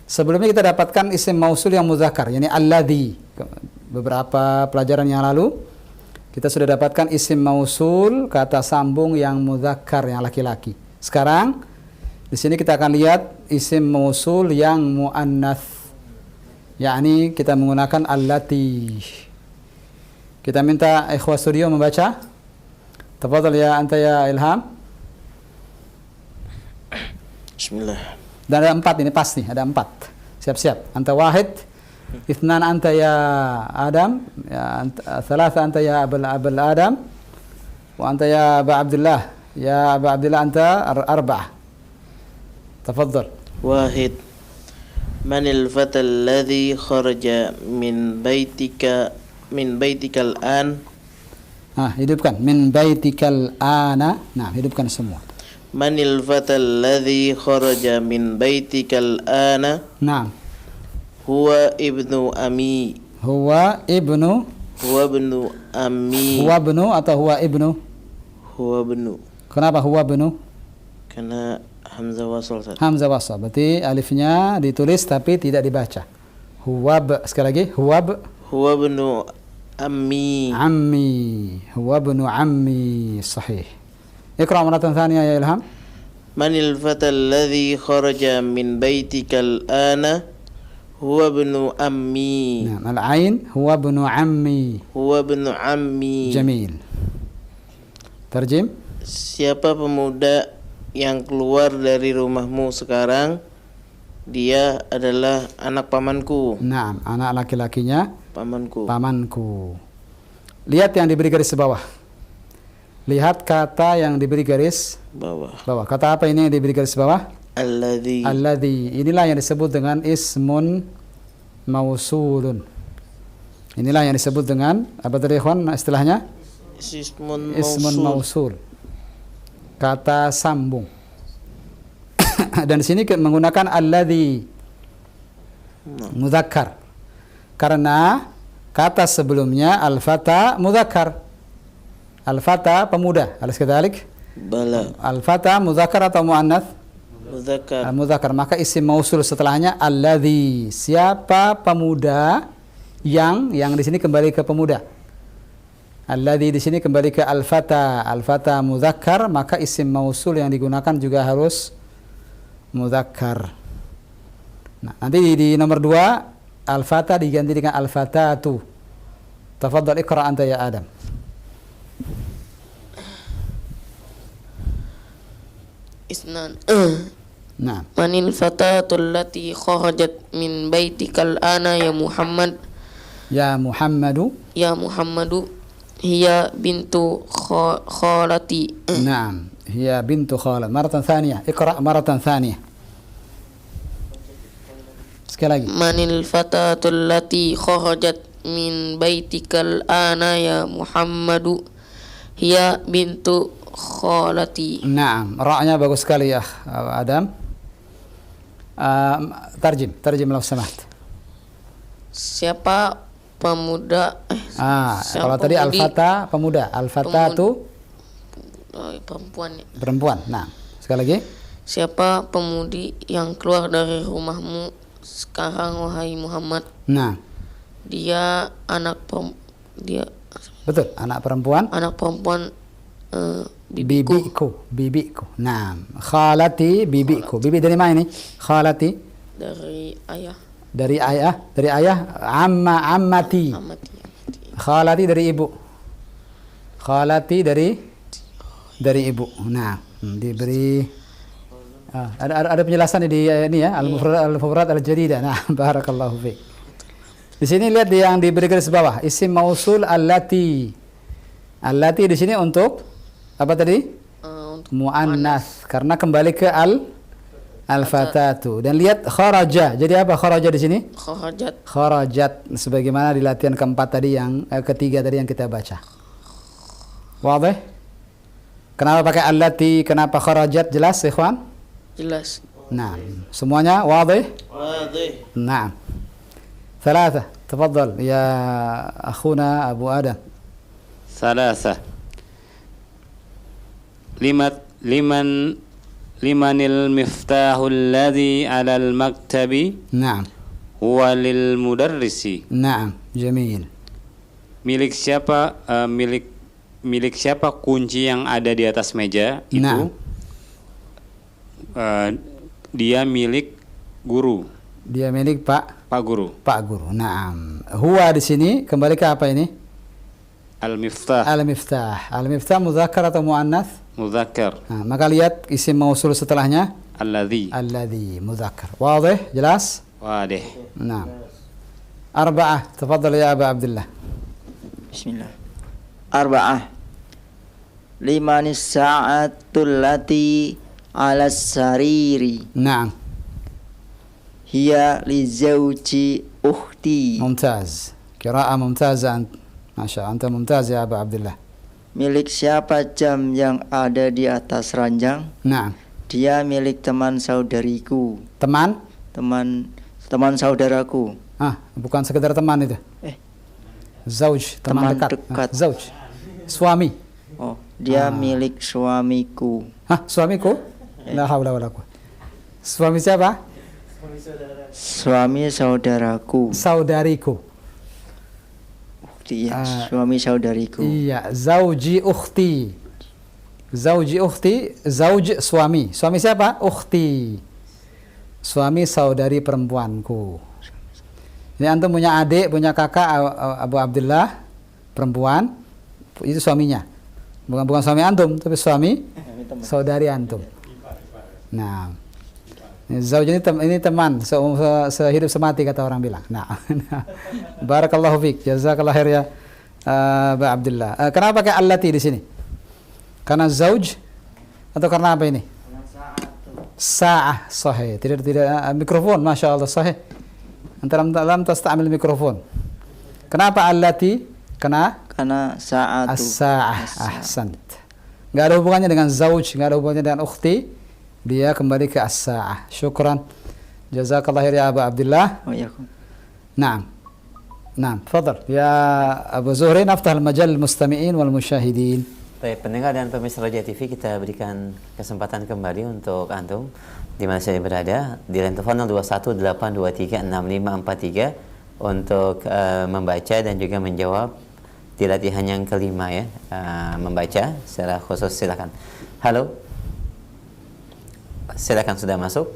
Sebelumnya kita dapatkan isim mausul yang mudzakkar, yakni alladzi. Beberapa pelajaran yang lalu kita sudah dapatkan isim mausul kata sambung yang mudzakkar yang laki-laki. Sekarang di sini kita akan lihat isim mausul yang muannats, yakni kita menggunakan allati. Kita minta ikhwah studio membaca. Tafadhal ya anta ya Ilham. Bismillah. Dan ada 4 ini pasti, ada 4. Siap-siap. Anta wahid, ithnan anta ya Adam, ya thalatha anta ya Abul Adam, wa anta ya Aba Abdullah. Ya Aba Abdullah anta arba'ah. Tafadhal. Wahid. Manil fata alladhi kharaja min baitika al-an? Hidupkan. Min baitikal ana. Nah, hidupkan semua. Manil fata alladhi kharaja min baitika al-ana? Nah. Huwa ibnu ami. Huwa ibnu Ami. Huwa ibnu atau huwa ibnu? Huwa ibnu. Kenapa huwa ibnu? Karena hamzah wasal. Hamzah wasal. Berarti alifnya ditulis tapi tidak dibaca. Huwab. Sekali lagi. Huwab. Huwa ibnu ammi. Ammi. Huwa ibnu ammi. Sahih. Iqra maratan thaniyah ya Ilham. Manil fata alladhi kharaja min baitika al-ana? Huwa ibnu ammi. Nah, al-ain. Huwa ibnu ammi. Huwa ibnu ammi. Jamil. Terjem. Siapa pemuda yang keluar dari rumahmu sekarang? Dia adalah anak pamanku. Nah, anak laki-lakinya pamanku. Lihat yang diberi garis bawah. Lihat kata yang diberi garis bawah. Kata apa ini yang diberi garis bawah? Alladzi. Inilah yang disebut dengan ismun mausulun. Inilah yang disebut dengan apa tadi ikhwan istilahnya? Ismun mausul. Kata sambung. Dan di sini menggunakan alladzi mudzakkar. Karena kata sebelumnya al-fata mudzakkar. Al-fata pemuda. Alas kadzalik? Bala. Al-fata mudzakkar atau muannats? Mudzakkar. Mudzakkar. Maka isim mausul setelahnya alladzi. Siapa pemuda yang di sini kembali ke pemuda. Alladzi di sini kembali ke al-fata. Al-fata mudzakkar, maka isim mausul yang digunakan juga harus mudzakkar. Nah, nanti di nomor 2 al-fata diganti dengan al-fatatu. Tafadhal iqra anta ya Adam. Isnan. Nah, Manil fatatul lati kharajat min baitikal ana ya Muhammad. ya Muhammadu. Ya Muhammadu. Hiya bintu khalati. Naam, hiya bintu khalat. Maratan thaniyah. Iqra maratan thaniyah. Sekali lagi. Manil fatatul lati kharajat min baitikal ana ya Muhammadu. Hiya bintu khalati. Naam, ra-nya bagus sekali ya Adam. Tarjim lau samaht. Siapa pemuda siapa Kalau tadi pemudi? al-fata pemuda, al-fata itu Perempuan. perempuan. Nah, sekali lagi. Siapa pemudi yang keluar dari rumahmu sekarang wahai Muhammad? Nah, Dia anak betul, anak perempuan. Bibiku. Bibiku. Nah, khalati bibiku. Bibi dari mana ini? Khalati Dari ayah. dari ayah, ammati. Amati. Khalati dari ibu. Khalati dari ibu. Nah, diberi ada penjelasan di ini ya, al-mufradat al-jadidah. Nah, barakallahu fiik. Di sini lihat yang diberi garis bawah, isim mausul allati. Allati di sini untuk apa tadi? Untuk Muannas, karena kembali ke al-fatatu. Dan lihat kharaja. Jadi apa kharaja di sini? Kharajat, sebagaimana di latihan keempat tadi yang ketiga tadi yang kita baca. Wadih? Kenapa pakai allati? Kenapa kharajat? Jelas, ikhwan? Jelas. Nah, semuanya wadih? Wadih. Nah. ثلاثة تفضل يا أخونا أبو آدم. ثلاثة لمن المفتاح الذي على المكتب نعم هو للمدرس. نعم جميل. Milik siapa kunci yang ada di atas meja itu? Dia milik guru. Dia milik Pak Guru. Pak Guru. Naam. Huwa di sini kembali ke apa ini? Al-miftah. Al-miftah. Al-miftah mudzakkar atau muannats? Mudzakkar. Nah, maka lihat isim mausul setelahnya Alladzi. alladzi mudzakkar. Wadih? Jelas? Wadih. Naam. Arba'ah. Tafadhal ya Aba Abdullah. Bismillah. Arba'ah. Limanis sa'atul lati 'ala sariri. Naam. Hiya li zawji ukhti. ممتاز. قراءة ممتازة أنت. ما شاء الله. أنت ممتاز يا أبا عبد الله. Milik siapa jam yang ada di atas ranjang? Naam. Dia milik teman saudariku. Teman saudaraku. Bukan sekedar teman itu. Zauj, teman dekat. Zauj. Suami. Oh, dia milik suamiku. Suamiku? La haula wala quwwata. Suami siapa? Suami saudaraku. Saudariku. Iya, suami saudariku. Iya, zauji ukhti. Zauji ukhti, zauj suami. Suami siapa? Ukhti. Suami saudari perempuanku. Ini antum punya adik, punya kakak Abu Abdullah perempuan, itu suaminya. Bukan suami antum, tapi suami saudari antum. Nah, zauj ini teman sehidup semati kata orang bilang. Nah, barakallahu fiik, jazakallahu khair ya Abu Abdullah. Kenapa pakai allati di sini? Karena zauj atau karena apa ini? Sa'ah, sahih. Tidak mikrofon, masya Allah sahih. Antara lam tastamil mikrofon. Kenapa allati? Karena sa'atu. As-sa'ah, ahsant. Enggak ada hubungannya dengan zauj, enggak ada hubungannya dengan ukhti. Dia kembali ke as-sa'ah. Syukran. Jazakallah khair ya Abu Abdullah. Naam. Naam, tafadhal. Ya Abu Zuhri, naftah al-majal mustami'in wal musyahidin. Baik, pendengar dan pemirsa Roja TV, kita berikan kesempatan kembali untuk antum di mana saja berada di line telepon 0218236543 untuk membaca dan juga menjawab di latihan yang kelima ya, membaca secara khusus. Silakan. Halo, silakan, sudah masuk.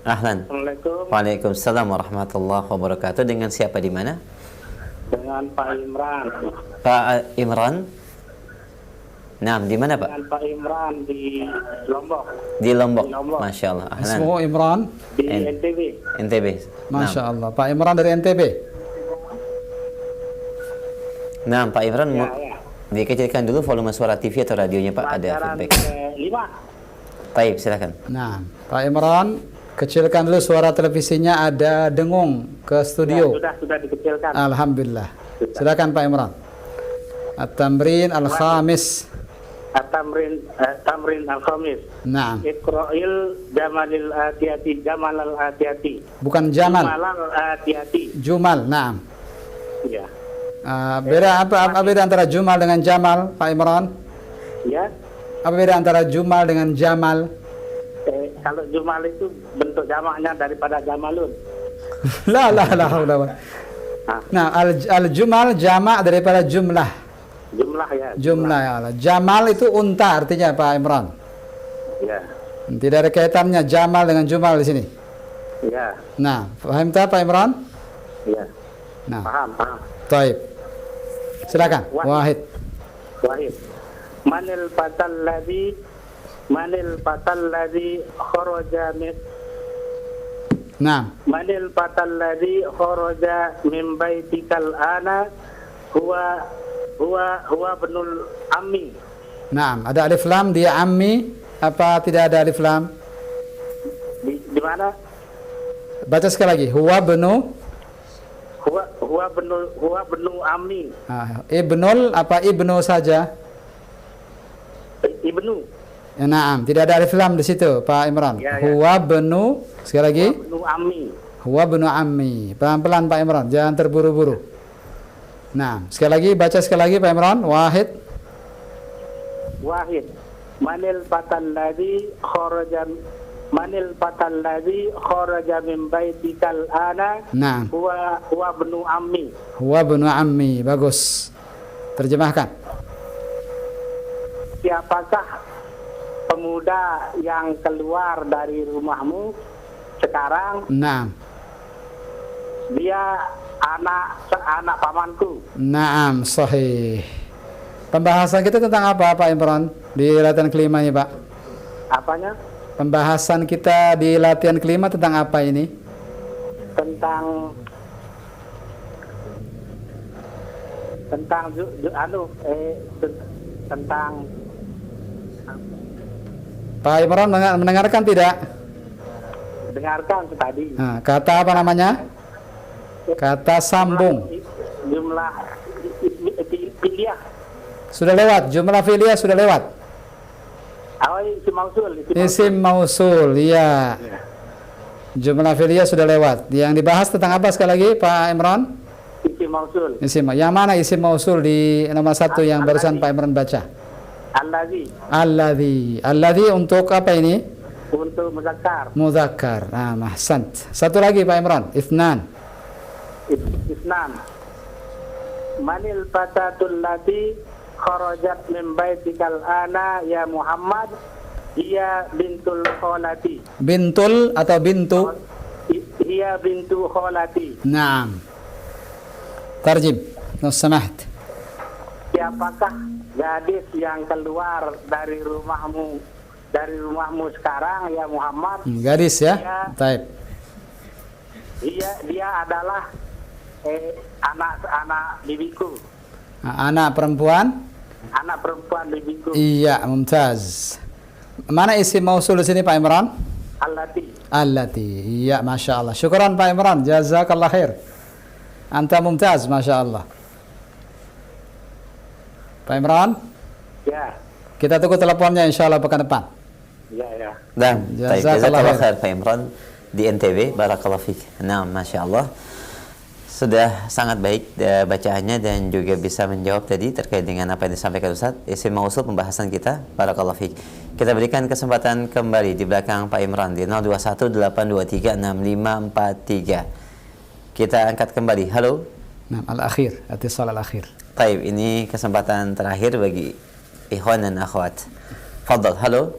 Ahlan. Assalamualaikum. Waalaikumsalam warahmatullahi wabarakatuh. Dengan siapa di mana? Dengan Pak Imran. Pak Imran. Nah, di mana Pak? Dengan Pak Imran di Lombok. Di Lombok. Di Lombok. Masya Allah. Ahlan. Ismuhu Imran. Di NTB. NTB. Masya Allah. Pak Imran dari NTB. Nah, Pak Imran, Ya, ya. dikecilkan dulu volume suara TV atau radionya Pak, ada Pelajaran feedback. kelima. Baik, silakan. Nah, Pak Imran, kecilkan dulu suara televisinya, ada dengung ke Ya, studio. sudah dikecilkan. Alhamdulillah. Silakan Pak Imran. At-tamrin al-khamis. Tamrin al-Khamis. Nah, Iqra'il Jamalil Atiyati. Jamal al-Atiyati. bukan Jamal, Jamal al-Atiyati. Jumal. Nah, Ya. beda apa beda antara Jumal dengan Jamal, Pak Imran? Ya. Apa beda antara Jumal dengan Jamal? Kalau Jumal itu bentuk jamaknya daripada Jamalun. La. Nah, al-Jumal jamak daripada jumlah. Jumlah ya. Jumlah ya Allah. Jamal itu unta artinya Pak Imran. Ya. Tidak ada kaitannya Jamal dengan Jumal di sini. Ya. Nah, paham tak Pak Imran? Ya. Nah, Paham. taib. Silakan. Wahid. Wahid. Manil fatal ladzi kharaja min Nah, Manil fatal ladzi kharaja min baitikal ana huwa benul ammi. nah, ada alif lam dia ammi apa tidak ada alif lam? Di mana? Baca sekali lagi. Huwa benu Huwa benu ammi. ibnul apa ibnu saja? Ibnu. Ya, naam, tidak ada alif lam di situ, Pak Imran. Ya, ya. Huwa benu, sekali lagi. Benu ammi. Huwa benu ammi. Pelan-pelan Pak Imran, jangan terburu-buru. Nah, sekali lagi, baca sekali lagi Pak Imran. Wahid. Wahid. Manil fatal ladzi kharaja min baitikal ana Nah, huwa benu ammi. huwa benu ammi. Bagus. Terjemahkan. Siapakah pemuda yang keluar dari rumahmu sekarang? Nah, Dia anak pamanku. naam, sahih. Pembahasan kita tentang apa Pak Imran di latihan kelima ini Pak? Apanya? Pembahasan kita di latihan kelima tentang apa ini? Tentang tentang Pak Imran mendengarkan tidak? dengarkan tadi. Nah, kata apa namanya? Kata sambung. Jumlah piliah. Sudah lewat, jumlah fi'liyah sudah lewat. Isim mausul. Isim mausul, iya. Jumlah fi'liyah sudah lewat. Yang dibahas tentang apa sekali lagi Pak Imran? Isim mausul. Isim. Yang mana isim mausul di nomor 1 yang barusan Pak Imran baca? Alladzi. Alladzi untuk apa ini? Untuk muzakkar. Muzakkar. Nah, mahsant. Satu lagi Pak Imran, Itsnan. Isnan. Manil fatatul lati kharajat min baitikal ana ya Muhammad hiya bintul kholati. Bintul atau bintu? Hiya bintu kholati. Naam. Tarjim. Lo samaht. Siapakah gadis yang keluar dari rumahmu sekarang ya Muhammad? Gadis ya? Taib. Dia adalah anak bibiku. Anak perempuan? Anak perempuan bibiku. Iya, mumtaz. Mana isim mausul di sini Pak Imran? Allati. Iya, Masya Allah. Syukran Pak Imran. Jazakallah khair. Anta mumtaz, Masya Allah. Pak Imran? Ya. Kita tunggu teleponnya insya Allah pekan depan. Ya. Dan jazakallah khair Pak Imran di NTB. Barakallahu fiik. Nah, Masya Allah. Sudah sangat baik bacaannya dan juga bisa menjawab tadi terkait dengan apa yang disampaikan Ustaz. Isim mausul pembahasan kita. Barakallahu fiik. Kita berikan kesempatan kembali di belakang Pak Imran di 0218236543. Kita angkat kembali. Halo. Nah, al-akhir, ittisal al-akhir. Baik, ini kesempatan terakhir bagi ikhwan dan akhwat. Fadhal, halo.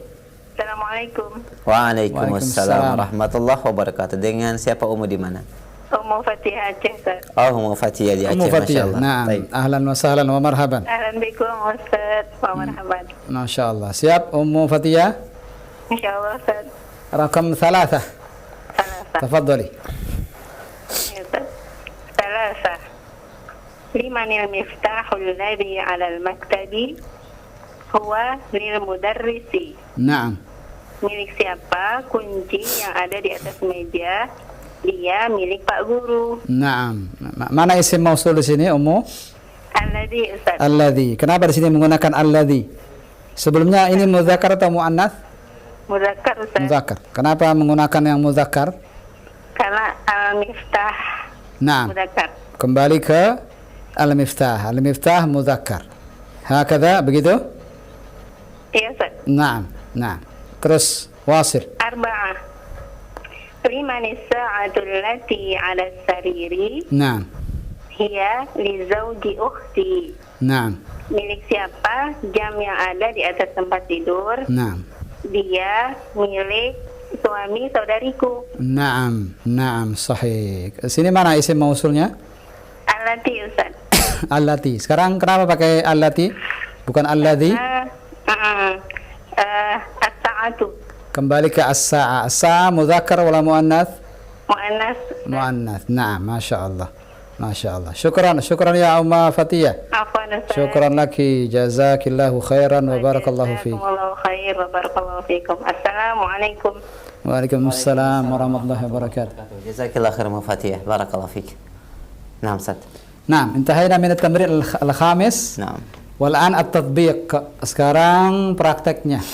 Assalamualaikum. Waalaikumsalam warahmatullahi wabarakatuh. Dengan siapa Umu di mana? Ummu Fatihah Aceh, Ustaz. Oh, Umu Fatihah di Aceh, Ummu Fatihah. masyaallah. Nah, Baik. ahlan wa sahlan wa marhaban. Ahlan bikum Ustaz, wa marhaban. Masyaallah. Siap Ummu Fatihah? Insyaallah Ustaz. Rakam 3. Salasa. Tafadhali. Ya, Ustaz. Salasa. Limanil miftahul ladzi 'alal maktabi huwa lil mudarrisi. Naam. Milik siapa kunci yang ada di atas meja? Dia milik Pak Guru. Naam. Mana isim mausul di sini Ummu? Alladzi, Ustaz. Alladzi. Kenapa di sini menggunakan alladzi? Sebelumnya ini muzakkar atau muannats? Muzakkar, Ustaz. Muzakkar. Kenapa menggunakan yang muzakkar? Karena al-miftah Naam. muzakkar. Kembali ke al-miftah. Al-miftah muzakkar. Hakadha begitu? Iya, Ustaz. Naam. Nah. Terus wasil. Arba'ah. Limanis sa'atul lati 'ala sariri Naam. hiya li zauji ukhti. Naam. Milik siapa jam yang ada di atas tempat tidur? Naam. Dia milik suami saudariku. Naam. Naam. Sahih. Sini mana isim mausulnya? Allati, Ustaz. Allati. Sekarang kenapa pakai allati? Bukan alladzi? As-sa'atu. Kembali ke as-sa'a. As-sa'a mudzakkar wala muannats? Muannas. Muannats. Naam, masyaallah. Masyaallah. Syukran ya Umma Fatihah. Afwan, Ustaz. Syukran laki. Jazakillahu khairan wa barakallahu fiik. Jazakumullahu khair wa barakallahu fiikum. Assalamualaikum. Waalaikumsalam warahmatullahi wabarakatuh. Jazakillah khair Umu Fatihah. Barakallahu fiik. Naam, Ustaz. Naam, intahayna min at-tamrin al-khamis. Naam. Wal-an at-tatbiq. Sekarang prakteknya.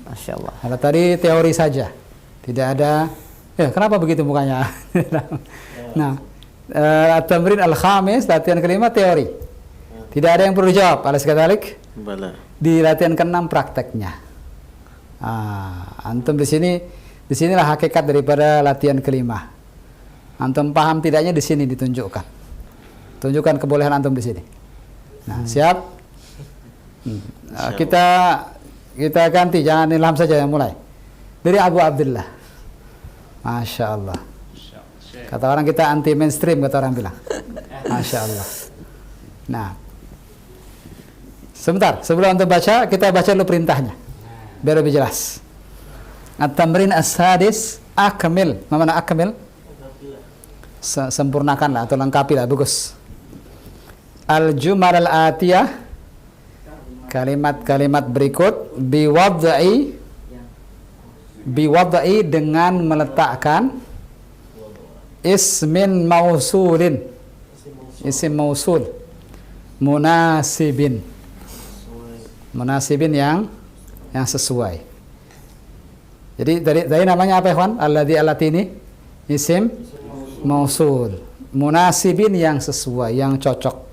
Masyaallah. Kalau tadi teori saja, tidak ada. Ya, kenapa begitu mukanya? Nah, at-tamrin al-khamis, latihan kelima teori. Tidak ada yang perlu jawab. Alas kadalik. Bala. Di latihan ke-6 prakteknya. Antum disinilah hakikat daripada latihan kelima. Antum paham tidaknya di sini ditunjukkan. Tunjukkan kebolehan antum di sini. Nah, siap? Kita ganti, jangan Ilham saja yang mulai. Dari Abu Abdullah. Masya Allah. Kata orang kita anti mainstream, kata orang bilang. Masya Allah. Nah, sebentar, sebelum untuk baca, kita baca dulu perintahnya, biar lebih jelas. At-tamrin as-sadis akmil. Mana akmil? Sempurnakanlah atau lengkapilah, bagus. Al-jumal al-atiyah, kalimat-kalimat berikut biwadai dengan meletakkan ismin mausulin, isim mausul munasibin yang sesuai. Jadi dari namanya apa, ikhwan? Allati ini isim mausul munasibin yang sesuai, yang cocok.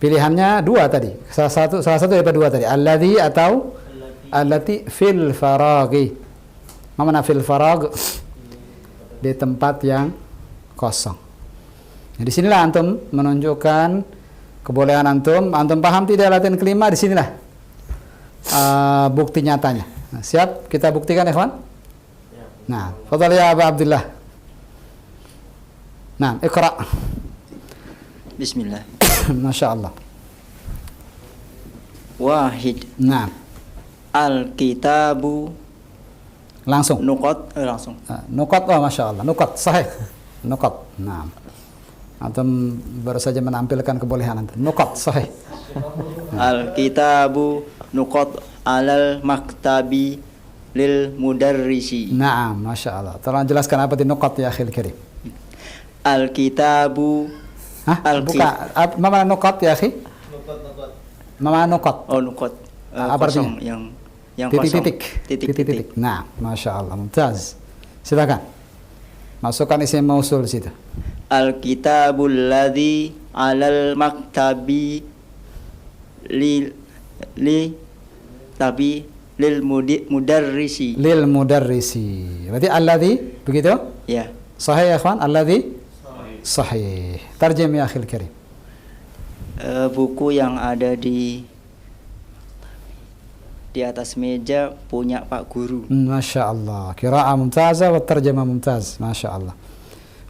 Pilihannya dua tadi. Salah satu daripada dua tadi. Alladzi atau allati fil faraghi. Mana fil faragh? Di tempat yang kosong. Nah, di sinilah antum menunjukkan kebolehan antum. Antum paham tidak latihan kelima? Di sinilah bukti nyatanya. Nah, siap? Kita buktikan, ikhwan. Nah, fadhal ya Abu Abdullah. Nah, iqra. Bismillah. Masya Allah. Wahid. Nah, Al-kitabu. langsung. Langsung. Nukat, oh Masya Allah. Nukat, sahih. Nukat. Nah, antum baru saja menampilkan kebolehan antum. Nukat, sahih. Al-kitabu nuqat alal maktabi lil mudarrisi. Nah, Masya Allah. Tolong jelaskan apa itu nukat ya akhil karim. Al-kitabu. Buka. Mana nukat ya akhi? Mana nukat? Oh, nuqat. Apa Kosong, artinya? yang kosong. Titik-titik. Nah, Masya Allah. Mumtaz. Silakan. Masukkan isim mausul di situ. Al-kitabul ladzi 'alal maktabi lil mudarrisi. Lil mudarrisi. Berarti alladzi begitu? Ya. Sahih ya ikhwan? Alladzi? Sahih. Tarjim ya akhil karim. buku yang ada di atas meja punya Pak Guru. Masya Allah. Qira'ah mumtazah wa tarjamah mumtaz. Masya Allah.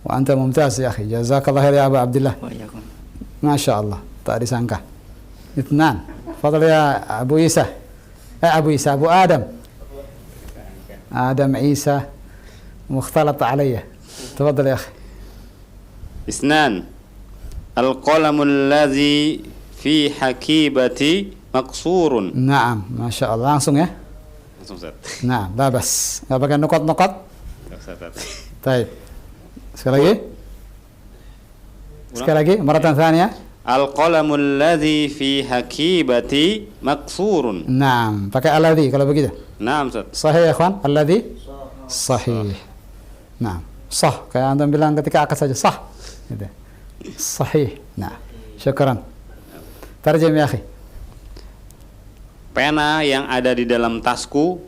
Wa anta mumtaz ya akhi. Jazakallah khair ya Abu Abdullah. Waalaikumsalam. Masya Allah. Tak disangka. Itnan. Fadal ya Abu Isa. Abu Adam. Adam Isa. Mukhtalat alayya. Tafadhal ya akhi. Isnan. Al-qalamul ladzi fi hakibati maqsurun. Naam, Masya Allah. Langsung ya. Langsung Ustaz. Nah, babas. Nggak pakai nukot-nukot. Ustaz. Taib. Sekali lagi. Sekali lagi. Maratan tsaniyah. Al-qalamul ladzi fi hakibati maqsurun. Naam, pakai alladhi kalau begitu. Naam Ustaz. Sahih ya ikhwan? Alladhi? Sahih. Naam. Sah. Kayak antum bilang ketika akad saja sah. Gitu. Sahih. Nah, syukran. Tarjim ya akhi. Pena yang ada di dalam tasku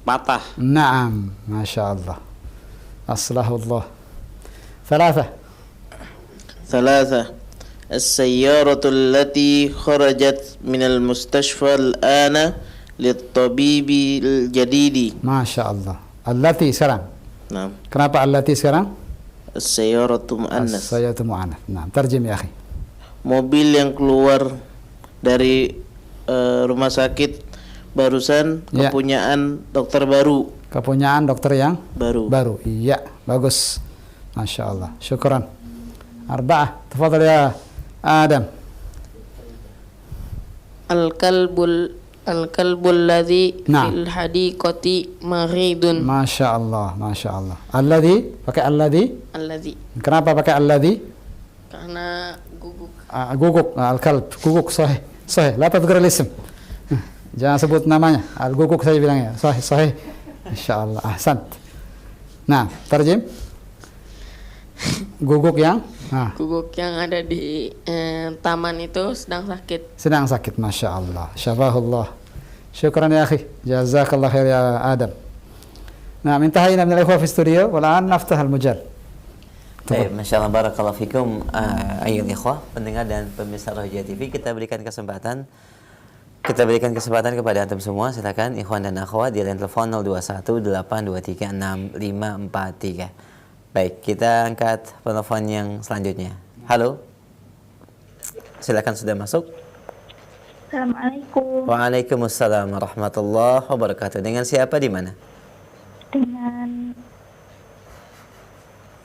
patah. Naam, Masya Allah. Aslahullah. ثلاثة السيارة التي خرجت من المستشفى الآن للطبيب الجديد. Masya Allah. Allati sekarang. نعم. Kenapa allati sekarang? السيارة مؤنث. As-sayyatu mu'annath. Nah, tarjim ya akhi. Mobil yang keluar dari rumah sakit barusan Ya. kepunyaan dokter baru. Kepunyaan dokter yang Baru. Iya, bagus. Masya Allah. Syukran. Arba'ah. Tafadhal ya Adam. Al-kalbul ladzi Nah. fil hadiqati maridun. Masya Allah, Masya Allah. Alladhi, pakai alladhi. Alladzi Kenapa pakai alladhi? karena guguk. Guguk, al-kalb, guguk sahih. Sahih, la tadhkur al-ism. Jangan sebut namanya. Al-guguk saya bilangnya. Sahih, sahih. Insyaallah. Ahsant. Nah, tarjim. Guguk yang Guguk yang ada di taman itu sedang sakit. sedang sakit. Masya Allah. Syafahullah. Syukran ya akhi. Jazakallah khair ya Adam. Nah, intahayna min al-ikhwa fi studio. Wal'an naftah al-mujal. Baik, Masya Allah, barakallahu fikum. Ayyuhal ikhwah, pendengar dan pemirsa Rohiyah TV, kita berikan kesempatan kepada antum semua. Silakan ikhwan dan akhwat di line telepon 0218236543. Baik, kita angkat penelpon yang selanjutnya. Halo. Silakan, sudah masuk. Assalamualaikum. Waalaikumsalam warahmatullahi wabarakatuh. Dengan siapa, di mana? Dengan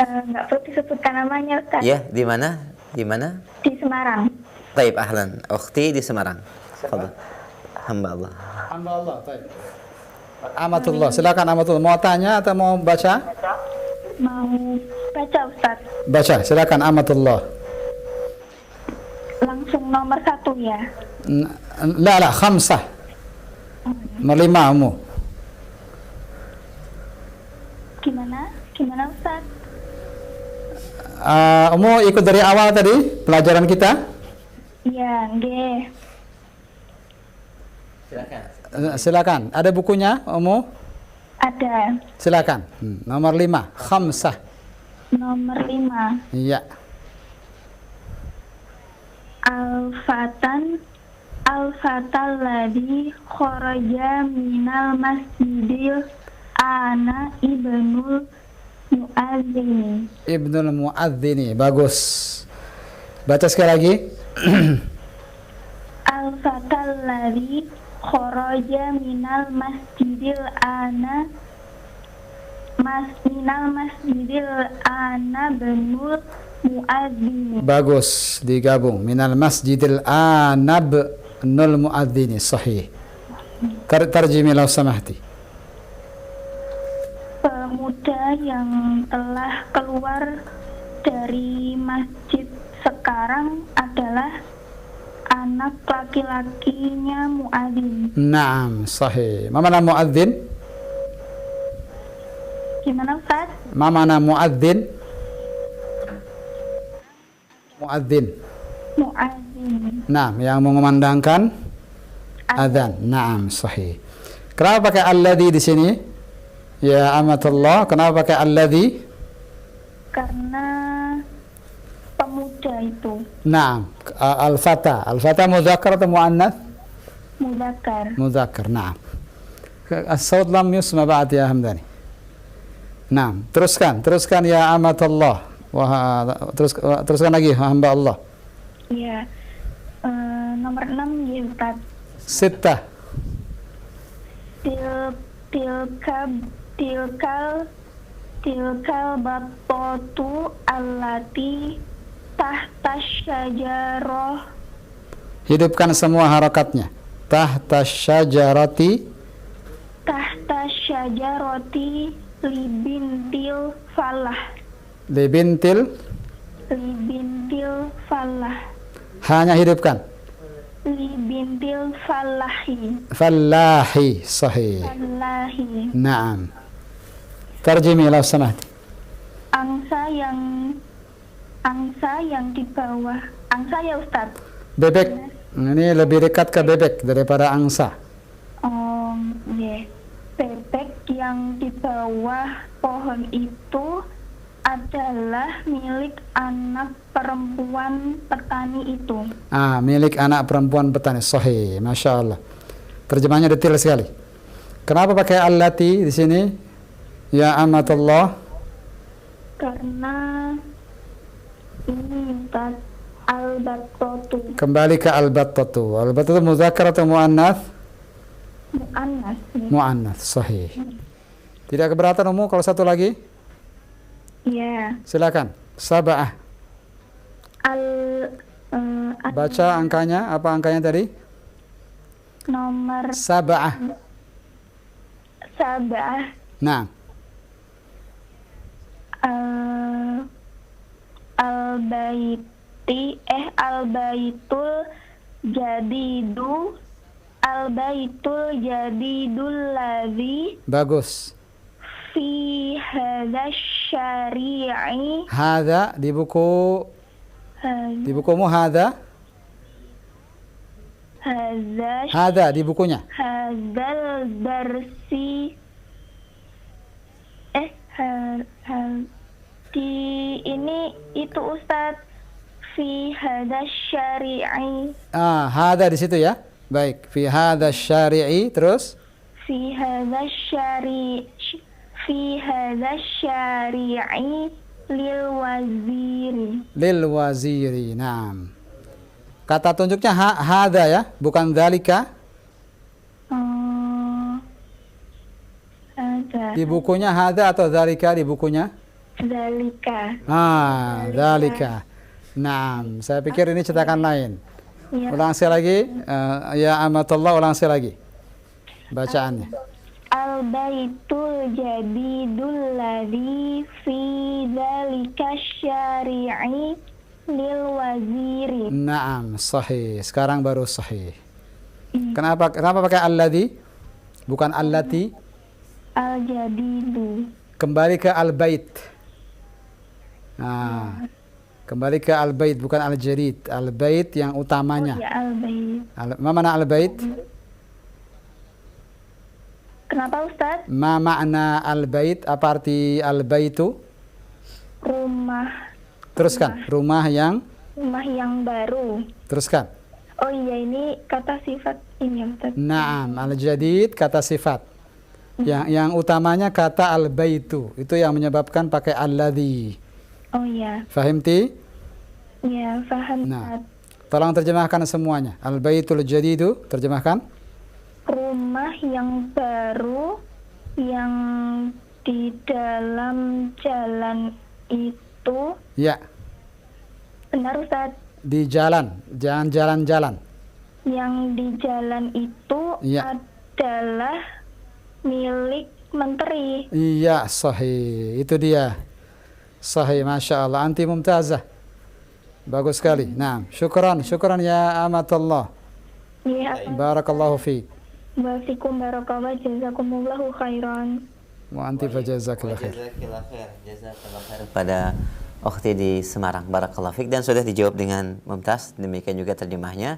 nggak perlu disebutkan namanya, Ustaz. Ya, di mana? Di mana? Di Semarang. Baik, ahlan. Ukhti di Semarang. Fadhal. Hamba Allah. Hamba Allah, baik. Amatullah, silakan Amatullah. Mau tanya atau mau baca? Mau baca, Ustaz. Baca, silakan Amatullah. Langsung nomor 1 ya. La, khamsah. Nomor 5 umum. Gimana, Ustaz? Umu ikut dari awal tadi pelajaran kita? Iya, nggih. Silakan. Ada bukunya, Umu? Ada. Silakan. Nomor 5, khamsah. Nomor 5. Iya. Al-fatal ladzi kharaja minal masjidil ana ibnul muadzini. Ibnul muadzini, bagus. Baca sekali lagi. Al-fatal ladzi kharaja minal masjidil ana benul muadzini. Bagus, digabung. Minal masjidil anab nul muadzini, sahih. Tarjimi lau samahti. Pemuda yang telah keluar dari masjid sekarang adalah anak laki-lakinya muadzin. Naam, sahih. Ma mana muadzin? Gimana, Ustaz? Ma mana muadzin? Muadzin. Muadzin. Naam, yang mengumandangkan adzan. Naam, sahih. Kenapa pakai alladzi di sini? Ya amatullah, kenapa pakai alladzi? Karena pemuda itu. Naam. Al-fata. Al-fata mudzakkar atau muannats? Mudzakkar. Mudzakkar. Naam. As-saut lam yusma ba'd ya Hamdani. Naam. Teruskan ya amatullah. Teruskan lagi hamba Allah. Ya. Nomor 6 ya Ustaz. Sittah. Tilkal batotu allati tahta syajarah. Hidupkan semua harakatnya. Tahta syajarati. Tahta syajarati libintil falah. Libintil falah. Hanya hidupkan. Libintil falahi. Fallahi. Sahih. Falahi. Naam. Tarjimi lau samahti. Angsa yang di bawah. Angsa ya Ustaz. Bebek. Ini lebih dekat ke bebek daripada angsa. Yeah. Bebek yang di bawah pohon itu adalah milik anak perempuan petani itu. Milik anak perempuan petani. Sahih. Masya Allah. Terjemahnya detail sekali. Kenapa pakai allati di sini? Ya amatullah. Karena ini Ustaz, al-battatu. Kembali ke al-battatu. Al-battatu mudzakkar atau muannats? Muannats. Muannats. Sahih. Tidak keberatan umum kalau satu lagi? Iya. Silakan. Sab'ah. Baca angkanya. Apa angkanya tadi? Nomor Sab'ah. Nah. Al-baitul jadidul ladzi. Bagus. Fi hadza syari'i. Hadza di bukumu hadza. Hadza di bukunya. Hadzal darsi. Di ini itu Ustaz. Fi hadza syari'i. Hadza di situ ya. Baik. Fi hadza syari'i terus. Fi hadza syari'i lil waziri. Naam. Kata tunjuknya hadza ya, bukan dzalika. Di bukunya hadza atau dzalika di bukunya? Dzalika. Dzalika. Naam, saya pikir ini cetakan lain. Ya. Ulang sekali lagi. Ya amatullah, ulang sekali lagi. Bacaannya. Al-baitul jadidul ladzi fi dzalika syari'i lil waziri. Naam, sahih. Sekarang baru sahih. Kenapa pakai alladzi? Bukan allati? Al-jadidu. Kembali ke al-bait. Kembali ke al-bait, bukan al-jadid. Al-bait yang utamanya. Ya, al-bait. Ma mana al-bait? Kenapa Ustaz? Ma makna al-bait? Apa arti al-baitu? Rumah. Teruskan. Rumah yang baru. Teruskan. Oh iya, ini kata sifat ini Ustaz. Naam, al-jadid kata sifat. Yang utamanya kata al-baitu. Itu yang menyebabkan pakai alladzi. Oh iya. Fahimti? Ya, faham. Nah, tolong terjemahkan semuanya. Al-baitul jadidu, terjemahkan. Rumah yang baru yang di dalam jalan itu. Ya. Benar Ustaz. Di jalan, jangan jalan-jalan. Yang di jalan itu adalah milik menteri. Iya, sahih. Itu dia. Sahih, Masya Allah. Anti mumtazah. Bagus sekali. Nah, syukran ya amatullah. Ya. Barakallahu fiik. Wasikum barakallah, jazakumullahu khairan. Wa anti fajazakillah khair. Jazakallah khair pada ukhti di Semarang. Barakallahu fiik. Dan sudah dijawab dengan mumtaz. Demikian juga terjemahnya.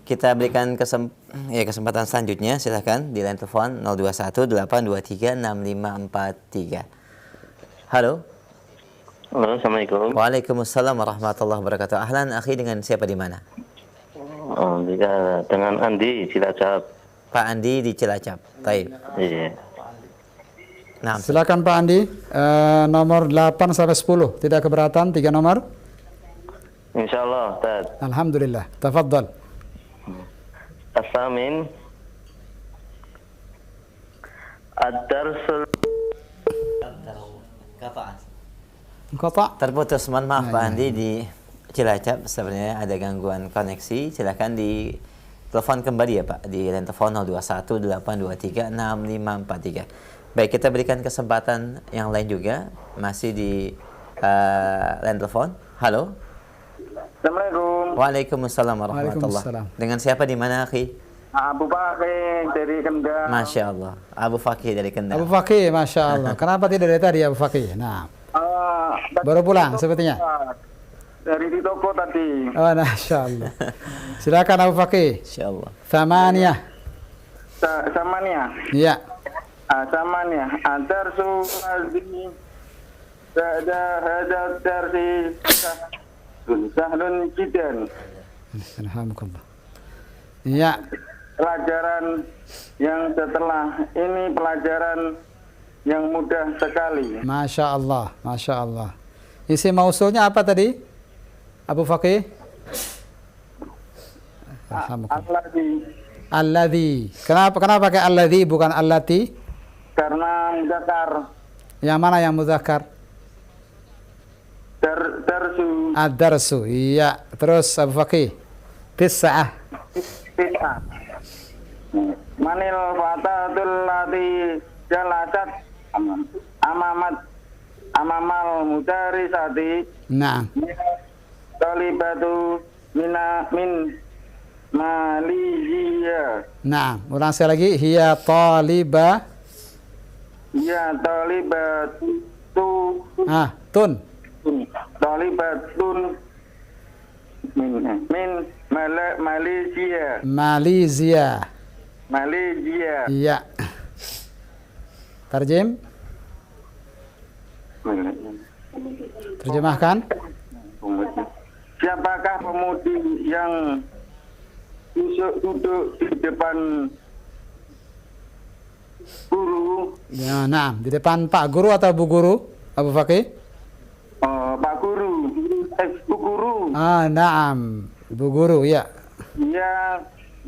Kita berikan kesempatan selanjutnya. Silakan di line telepon 021 823 6543. Halo. Halo, Assalamualaikum. Waalaikumsalam warahmatullahi wabarakatuh. Ahlan akhi, dengan siapa di mana? Dengan Andi Cilacap. Pak Andi di Cilacap. Baik. Iya. Nah, Silakan Pak Andi, nomor 8 sampai 10. Tidak keberatan 3 nomor? Insyaallah, Ustaz. Alhamdulillah. Tafadhal. As-samin Ad-darsul Qata'. terputus. Mohon maaf Pak Andi di Cilacap, sebenarnya ada gangguan koneksi. Silakan di telepon kembali ya Pak di line telepon 0218236543. Baik, kita berikan kesempatan yang lain juga masih di line telepon. Halo. Assalamualaikum. Waalaikumsalam warahmatullahi. Waalaikumsalam. Dengan siapa di mana akhi? Abu Fakih dari Kendal. Masya Allah. Abu Fakih dari Kendal. Abu Fakih, Masya Allah. Kenapa tidak dari tadi Abu Fakih? Nah, baru pulang sepertinya. Dari di toko tadi. Oh, Masya Allah. Silakan Abu Fakih. Insya Allah. Thamaniyah. Samaniyah. Iya. Samaniyah. Ad-darsul ladzi hadza darsi sahlun jiddan. Alhamdulillah. Iya. Pelajaran yang setelah ini pelajaran yang mudah sekali. Masya Allah, Masya Allah. Isi mausulnya apa tadi? Abu Fakih? Alhamdulillah. Alladzi, Alladzi. Kenapa pakai alladzi bukan allati? karena muzakkar. Yang mana yang muzakkar? Darsu Ad-darsu. Iya. Terus Abu Fakih. Tis'ah. tis'a. Manil fatatul lati jalasat amamal mudarisati Naam. talibatu min Malaysia. Naam. Ulang sekali lagi. Hiya talibah. Ya talibatu Tun. talibatun min Malaysia. Malaysia. Malaysia. Iya. Tarjim. Terjemahkan. Siapakah pemudi yang duduk di depan guru? Ya, nah, di depan Pak Guru atau Bu Guru? Abu Fakih? Pak Guru, Bu Guru. Naam. Bu Guru, ya. Dia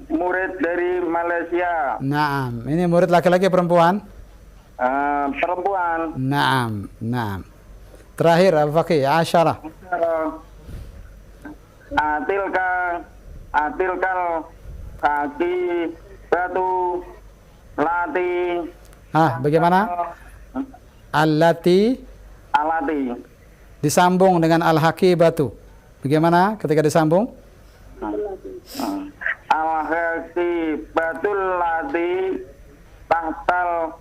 murid dari Malaysia. Naam. Ini murid laki-laki perempuan? Perempuan. Naam, naam. Terakhir Abu Fakih, asyarah. Atilkal kaki batu lati. Bagaimana? Alati disambung dengan al-haki batu. Bagaimana ketika disambung? Al-haki batul lati tahtal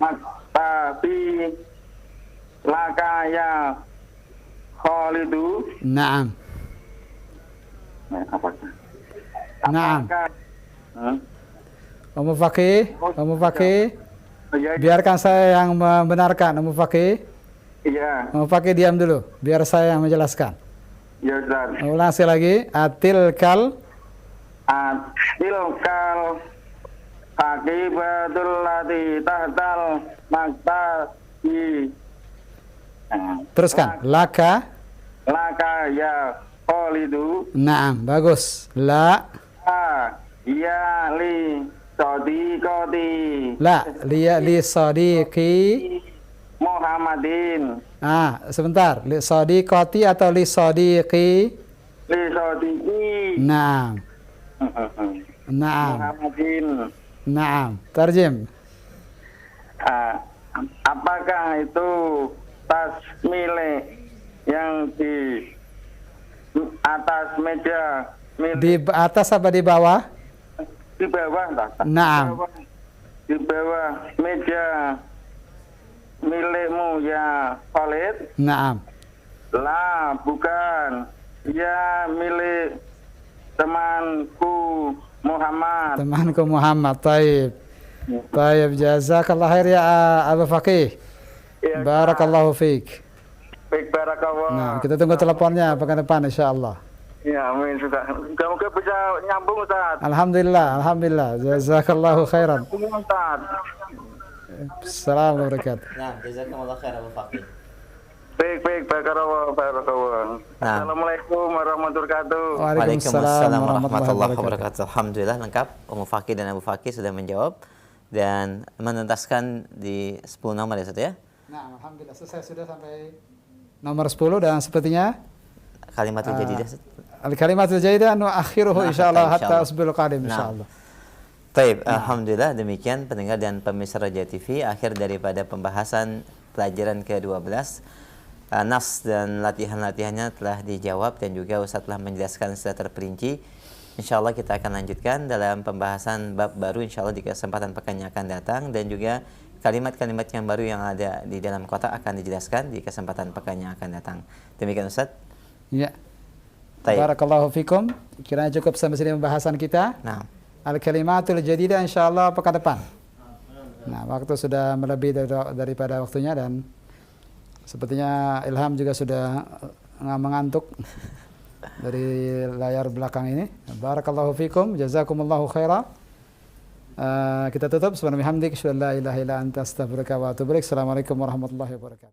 maktabi lakaya Khalidu. Naam. Naam. Umu Fakih, biarkan saya yang membenarkan. Umu Fakih. Iya. Umu Fakih diam dulu, biar saya yang menjelaskan. Ya, Ustaz. Ulang sekali lagi. Atilkal akibatul lati tahtal maktabi. Teruskan. Laka ya Khalidu. Naam, bagus. La ya li sadiqati. La li sadiqi Muhammadin. Sebentar. Li sadiqati atau li sadiqi? Li sadiqi Naam. Naam. Muhammadin. Naam. Tarjim. Apakah itu tas milik yang di atas meja milik? Di atas apa di bawah? Di bawah, Naam. Di bawah meja milikmu ya Khalid? Naam. Lah, bukan. Ya milik temanku Muhammad. Temanku Muhammad. Taib. Taib, jazakallah khair ya Abu Fakih. Ya, Barakallahu fiik. baik barakallah. Nah, kita tunggu teleponnya pekan depan insyaallah. Ya, amin Ustaz. Semoga bisa nyambung Ustaz. Alhamdulillah, alhamdulillah. Jazakallahu khairan. Ustaz. Assalamualaikum warahmatullahi wabarakatuh. Nah, jazakumullah khair Abu Fakih. Baik, barakallah. Assalamualaikum warahmatullahi wabarakatuh. Waalaikumsalam warahmatullahi wabarakatuh. Alhamdulillah lengkap. Ummu Fakih dan Abu Fakih sudah menjawab dan menuntaskan di 10 nomor ya Ustaz ya. Nah, alhamdulillah selesai sudah sampai nomor 10 dan sepertinya Kalimatul jadidah. Al-kalimatul jadidah nu akhiruhu insyaallah hatta insyaallah. usbul qadim insyaallah. Baik, alhamdulillah demikian pendengar dan pemirsa Raja TV, akhir daripada pembahasan pelajaran ke-12. Nas dan latihan-latihannya telah dijawab dan juga Ustaz telah menjelaskan secara terperinci. Insyaallah kita akan lanjutkan dalam pembahasan bab baru insyaallah di kesempatan pekan yang akan datang, dan juga kalimat-kalimat yang baru yang ada di dalam kotak akan dijelaskan di kesempatan pekan yang akan datang. Demikian Ustaz. Ya. Baik. Barakallahu fikum. Kiranya cukup sampai sini pembahasan kita. Nah, Al-kalimatul jadidah insyaallah pekan depan. Nah, waktu sudah melebihi daripada waktunya dan sepertinya Ilham juga sudah mengantuk dari layar belakang ini. Barakallahu fikum, jazakumullahu khaira. Kita tutup. Subhanallah hamdik, asyhadu an la ilaha illa anta astaghfiruka wa atubu ilaik. Assalamualaikum warahmatullahi wabarakatuh.